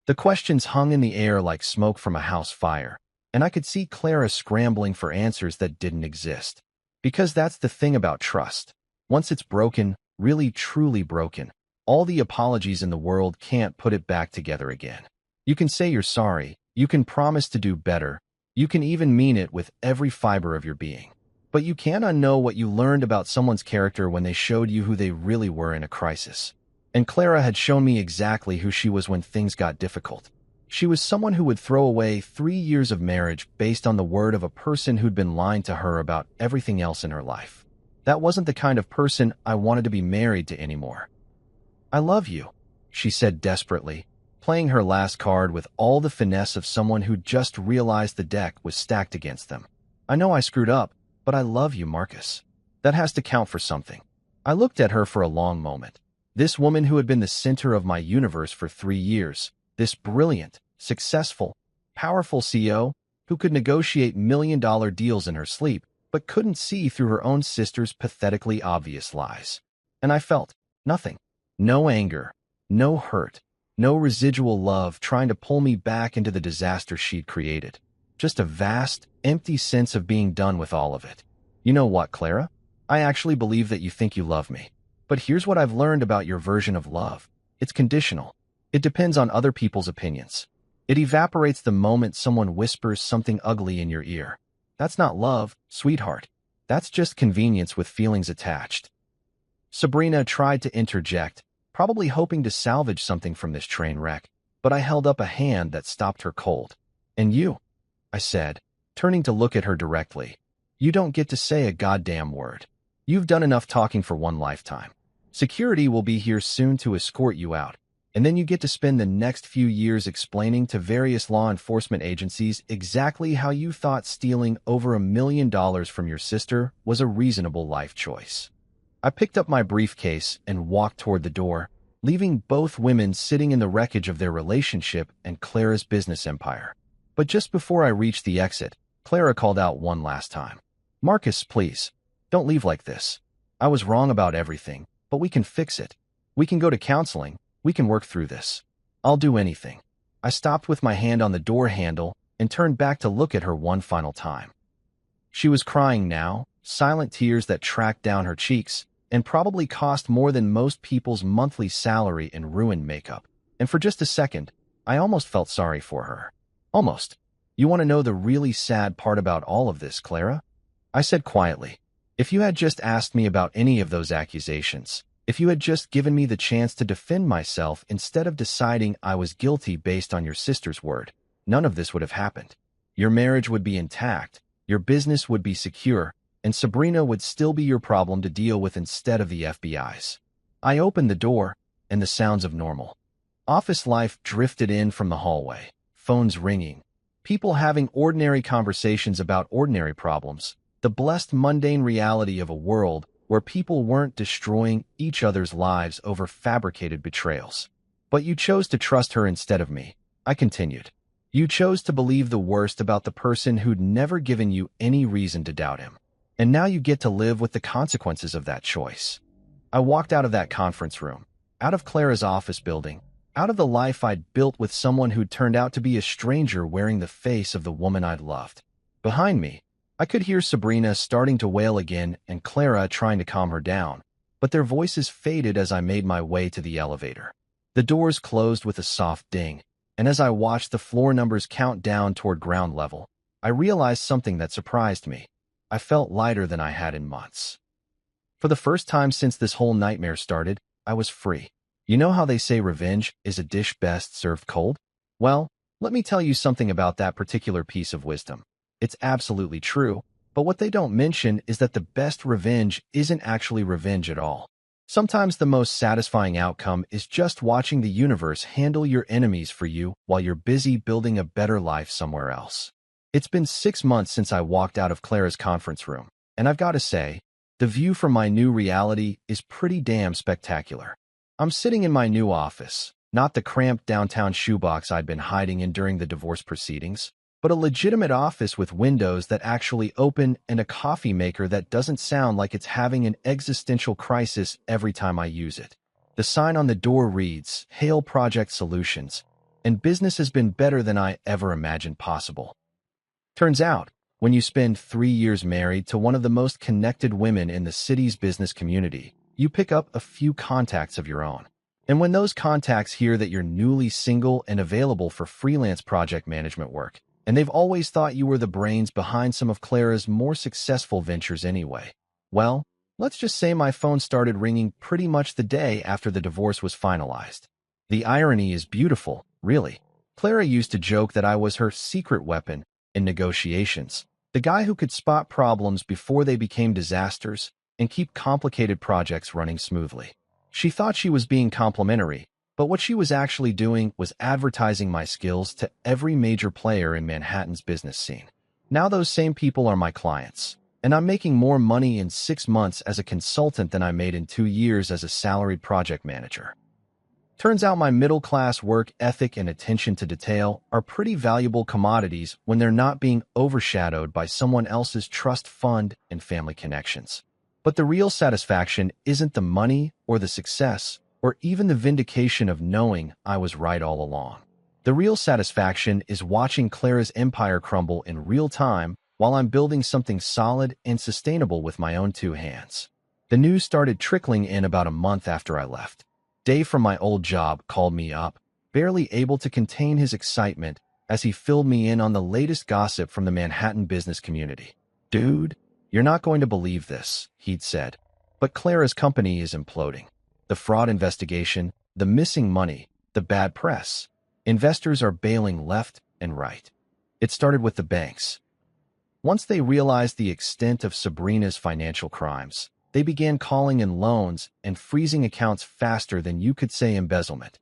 The questions hung in the air like smoke from a house fire, and I could see Clara scrambling for answers that didn't exist. Because that's the thing about trust. Once it's broken, really truly broken, all the apologies in the world can't put it back together again. You can say you're sorry, you can promise to do better, you can even mean it with every fiber of your being. But you can't unknow what you learned about someone's character when they showed you who they really were in a crisis. And Clara had shown me exactly who she was when things got difficult. She was someone who would throw away 3 years of marriage based on the word of a person who'd been lying to her about everything else in her life. That wasn't the kind of person I wanted to be married to anymore. I love you, she said desperately, playing her last card with all the finesse of someone who'd just realized the deck was stacked against them. I know I screwed up, but I love you, Marcus. That has to count for something. I looked at her for a long moment. This woman who had been the center of my universe for 3 years, this brilliant, successful, powerful CEO who could negotiate million-dollar deals in her sleep, but couldn't see through her own sister's pathetically obvious lies. And I felt nothing. No anger, no hurt, no residual love trying to pull me back into the disaster she'd created. Just a vast, empty sense of being done with all of it. You know what, Clara? I actually believe that you think you love me. But here's what I've learned about your version of love. It's conditional. It depends on other people's opinions. It evaporates the moment someone whispers something ugly in your ear. That's not love, sweetheart. That's just convenience with feelings attached. Sabrina tried to interject, probably hoping to salvage something from this train wreck, but I held up a hand that stopped her cold. And you, I said, turning to look at her directly. You don't get to say a goddamn word. You've done enough talking for one lifetime. Security will be here soon to escort you out, and then you get to spend the next few years explaining to various law enforcement agencies exactly how you thought stealing over $1 million from your sister was a reasonable life choice. I picked up my briefcase and walked toward the door, leaving both women sitting in the wreckage of their relationship and Clara's business empire. But just before I reached the exit, Clara called out one last time. Marcus, please, don't leave like this. I was wrong about everything, but we can fix it. We can go to counseling. We can work through this. I'll do anything. I stopped with my hand on the door handle and turned back to look at her one final time. She was crying now, silent tears that tracked down her cheeks, and probably cost more than most people's monthly salary in ruined makeup. And for just a second, I almost felt sorry for her. Almost. You want to know the really sad part about all of this, Clara? I said quietly. If you had just asked me about any of those accusations, if you had just given me the chance to defend myself instead of deciding I was guilty based on your sister's word, none of this would have happened. Your marriage would be intact, your business would be secure, and Sabrina would still be your problem to deal with instead of the FBI's. I opened the door, and the sounds of normal office life drifted in from the hallway, phones ringing, people having ordinary conversations about ordinary problems, the blessed mundane reality of a world where people weren't destroying each other's lives over fabricated betrayals. But you chose to trust her instead of me, I continued. You chose to believe the worst about the person who'd never given you any reason to doubt him. And now you get to live with the consequences of that choice. I walked out of that conference room, out of Clara's office building, out of the life I'd built with someone who'd turned out to be a stranger wearing the face of the woman I'd loved. Behind me, I could hear Sabrina starting to wail again and Clara trying to calm her down, but their voices faded as I made my way to the elevator. The doors closed with a soft ding, and as I watched the floor numbers count down toward ground level, I realized something that surprised me. I felt lighter than I had in months. For the first time since this whole nightmare started, I was free. You know how they say revenge is a dish best served cold? Well, let me tell you something about that particular piece of wisdom. It's absolutely true, but what they don't mention is that the best revenge isn't actually revenge at all. Sometimes the most satisfying outcome is just watching the universe handle your enemies for you while you're busy building a better life somewhere else. It's been 6 months since I walked out of Clara's conference room, and I've got to say, the view from my new reality is pretty damn spectacular. I'm sitting in my new office, not the cramped downtown shoebox I'd been hiding in during the divorce proceedings, but a legitimate office with windows that actually open and a coffee maker that doesn't sound like it's having an existential crisis every time I use it. The sign on the door reads, "Hail Project Solutions," and business has been better than I ever imagined possible. Turns out, when you spend 3 years married to one of the most connected women in the city's business community, you pick up a few contacts of your own. And when those contacts hear that you're newly single and available for freelance project management work, and they've always thought you were the brains behind some of Clara's more successful ventures anyway, well, let's just say my phone started ringing pretty much the day after the divorce was finalized. The irony is beautiful, really. Clara used to joke that I was her secret weapon in negotiations, the guy who could spot problems before they became disasters and keep complicated projects running smoothly. She thought she was being complimentary, but what she was actually doing was advertising my skills to every major player in Manhattan's business scene. Now those same people are my clients, and I'm making more money in 6 months as a consultant than I made in 2 years as a salaried project manager. Turns out my middle-class work ethic and attention to detail are pretty valuable commodities when they're not being overshadowed by someone else's trust fund and family connections. But the real satisfaction isn't the money or the success or even the vindication of knowing I was right all along. The real satisfaction is watching Clara's empire crumble in real time while I'm building something solid and sustainable with my own 2 hands. The news started trickling in about a month after I left. Dave from my old job called me up, barely able to contain his excitement as he filled me in on the latest gossip from the Manhattan business community. "Dude, you're not going to believe this," he'd said, "but Clara's company is imploding. The fraud investigation, the missing money, the bad press. Investors are bailing left and right. It started with the banks. Once they realized the extent of Sabrina's financial crimes, they began calling in loans and freezing accounts faster than you could say embezzlement.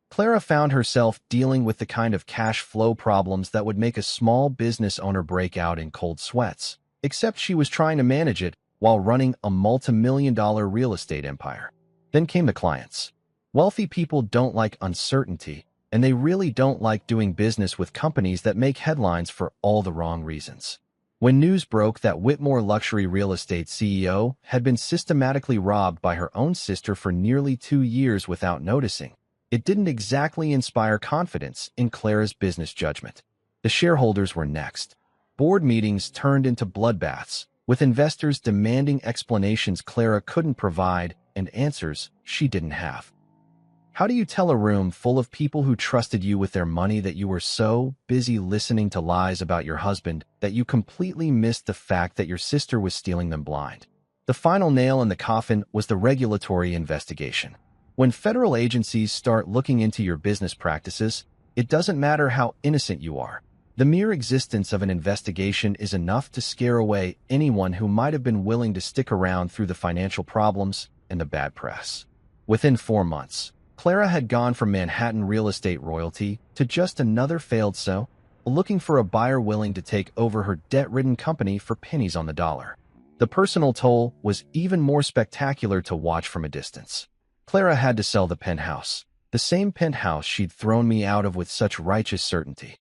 Clara found herself dealing with the kind of cash flow problems that would make a small business owner break out in cold sweats, except she was trying to manage it while running a multi-million-dollar real estate empire. Then came the clients. Wealthy people don't like uncertainty, and they really don't like doing business with companies that make headlines for all the wrong reasons. When news broke that Whitmore Luxury Real Estate CEO had been systematically robbed by her own sister for nearly 2 years without noticing, It didn't exactly inspire confidence in Clara's business judgment. The shareholders were next. Board meetings turned into bloodbaths, with investors demanding explanations Clara couldn't provide and answers she didn't have. How do you tell a room full of people who trusted you with their money that you were so busy listening to lies about your husband that you completely missed the fact that your sister was stealing them blind? The final nail in the coffin was the regulatory investigation. When federal agencies start looking into your business practices, it doesn't matter how innocent you are. The mere existence of an investigation is enough to scare away anyone who might have been willing to stick around through the financial problems and the bad press. Within 4 months, Clara had gone from Manhattan real estate royalty to just another failed SO, looking for a buyer willing to take over her debt-ridden company for pennies on the dollar. The personal toll was even more spectacular to watch from a distance. Clara had to sell the penthouse, the same penthouse she'd thrown me out of with such righteous certainty.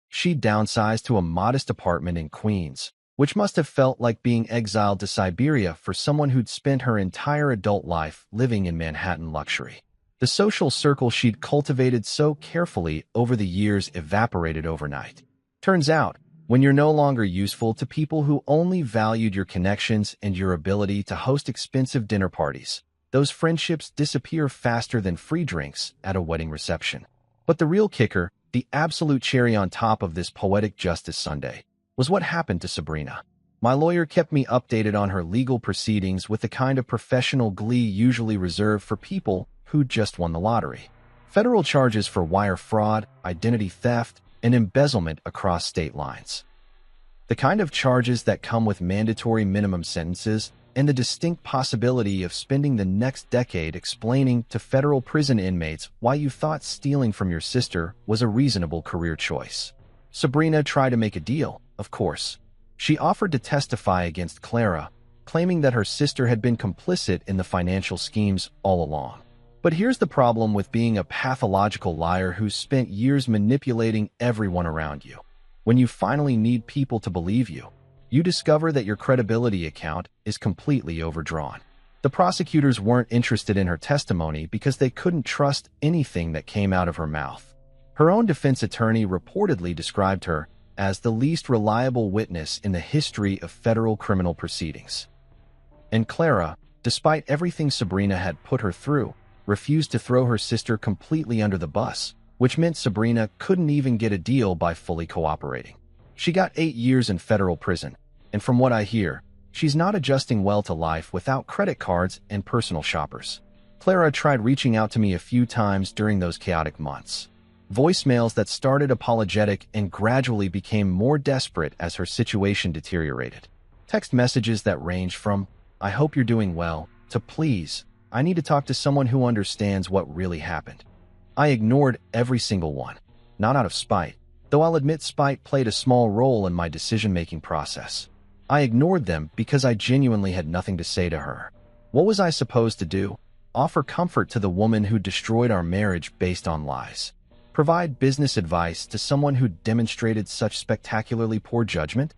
She'd downsized to a modest apartment in Queens, which must have felt like being exiled to Siberia for someone who'd spent her entire adult life living in Manhattan luxury. The social circle she'd cultivated so carefully over the years evaporated overnight. Turns out, when you're no longer useful to people who only valued your connections and your ability to host expensive dinner parties, those friendships disappear faster than free drinks at a wedding reception. But the real kicker, the absolute cherry on top of this poetic justice Sunday, was what happened to Sabrina. My lawyer kept me updated on her legal proceedings with the kind of professional glee usually reserved for people who just won the lottery. Federal charges for wire fraud, identity theft, and embezzlement across state lines. The kind of charges that come with mandatory minimum sentences and the distinct possibility of spending the next decade explaining to federal prison inmates why you thought stealing from your sister was a reasonable career choice. Sabrina tried to make a deal, of course. She offered to testify against Clara, claiming that her sister had been complicit in the financial schemes all along. But here's the problem with being a pathological liar who's spent years manipulating everyone around you. When you finally need people to believe you, you discover that your credibility account is completely overdrawn. The prosecutors weren't interested in her testimony because they couldn't trust anything that came out of her mouth. Her own defense attorney reportedly described her as the least reliable witness in the history of federal criminal proceedings. And Clara, despite everything Sabrina had put her through, refused to throw her sister completely under the bus, which meant Sabrina couldn't even get a deal by fully cooperating. She got 8 years in federal prison, and from what I hear, she's not adjusting well to life without credit cards and personal shoppers. Clara tried reaching out to me a few times during those chaotic months. Voicemails that started apologetic and gradually became more desperate as her situation deteriorated. Text messages that ranged from, "I hope you're doing well," to "Please, I need to talk to someone who understands what really happened." I ignored every single one, not out of spite, though I'll admit spite played a small role in my decision-making process. I ignored them because I genuinely had nothing to say to her. What was I supposed to do? Offer comfort to the woman who destroyed our marriage based on lies? Provide business advice to someone who demonstrated such spectacularly poor judgment?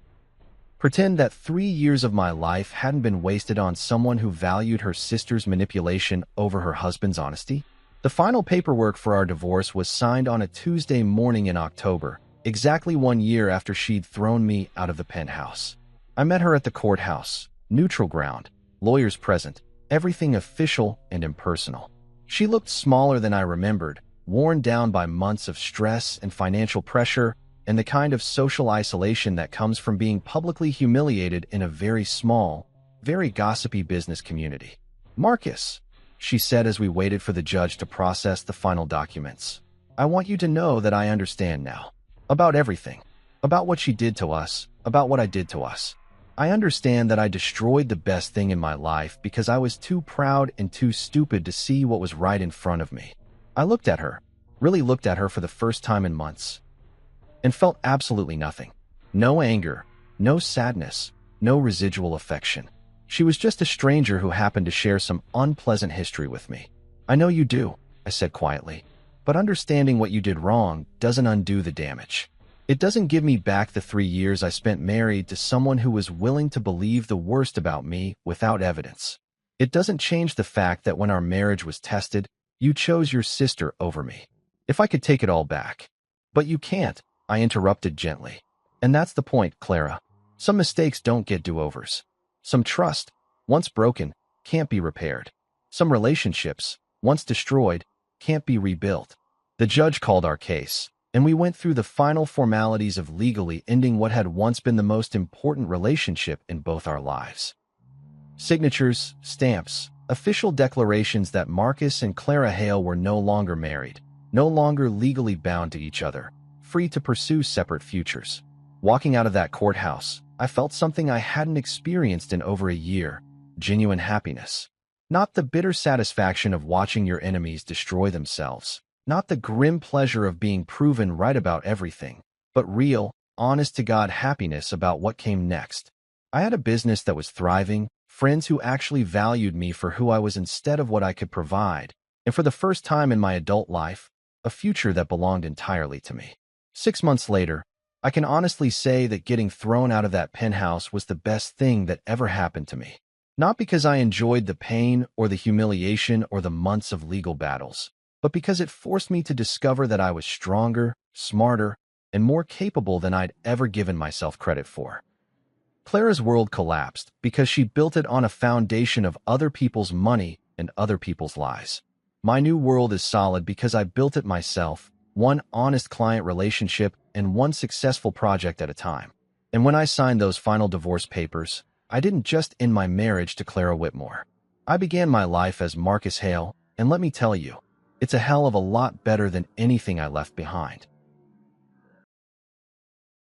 Pretend that 3 years of my life hadn't been wasted on someone who valued her sister's manipulation over her husband's honesty? The final paperwork for our divorce was signed on a Tuesday morning in October, exactly 1 year after she'd thrown me out of the penthouse. I met her at the courthouse, neutral ground, lawyers present, everything official and impersonal. She looked smaller than I remembered, worn down by months of stress and financial pressure, and the kind of social isolation that comes from being publicly humiliated in a very small, very gossipy business community. "Marcus," she said as we waited for the judge to process the final documents, "I want you to know that I understand now. About everything. About what she did to us, about what I did to us. I understand that I destroyed the best thing in my life because I was too proud and too stupid to see what was right in front of me." I looked at her, really looked at her for the first time in months, and felt absolutely nothing. No anger, no sadness, no residual affection. She was just a stranger who happened to share some unpleasant history with me. "I know you do," I said quietly, "but understanding what you did wrong doesn't undo the damage. It doesn't give me back the 3 years I spent married to someone who was willing to believe the worst about me without evidence. It doesn't change the fact that when our marriage was tested, You chose your sister over me. If I could take it all back. But you can't, I interrupted gently. And that's the point, Clara. Some mistakes don't get do-overs. Some trust, once broken, can't be repaired. Some relationships, once destroyed, can't be rebuilt. The judge called our case, and we went through the final formalities of legally ending what had once been the most important relationship in both our lives. Signatures, stamps, official declarations that Marcus and Clara Hale were no longer married, no longer legally bound to each other, free to pursue separate futures. Walking out of that courthouse, I felt something I hadn't experienced in over a year, genuine happiness. Not the bitter satisfaction of watching your enemies destroy themselves, not the grim pleasure of being proven right about everything, but real, honest-to-God happiness about what came next. I had a business that was thriving, friends who actually valued me for who I was instead of what I could provide, and for the first time in my adult life, a future that belonged entirely to me. 6 months later, I can honestly say that getting thrown out of that penthouse was the best thing that ever happened to me. Not because I enjoyed the pain or the humiliation or the months of legal battles, but because it forced me to discover that I was stronger, smarter, and more capable than I'd ever given myself credit for. Clara's world collapsed because she built it on a foundation of other people's money and other people's lies. My new world is solid because I built it myself, one honest client relationship and one successful project at a time. And when I signed those final divorce papers, I didn't just end my marriage to Clara Whitmore. I began my life as Marcus Hale, and let me tell you, it's a hell of a lot better than anything I left behind.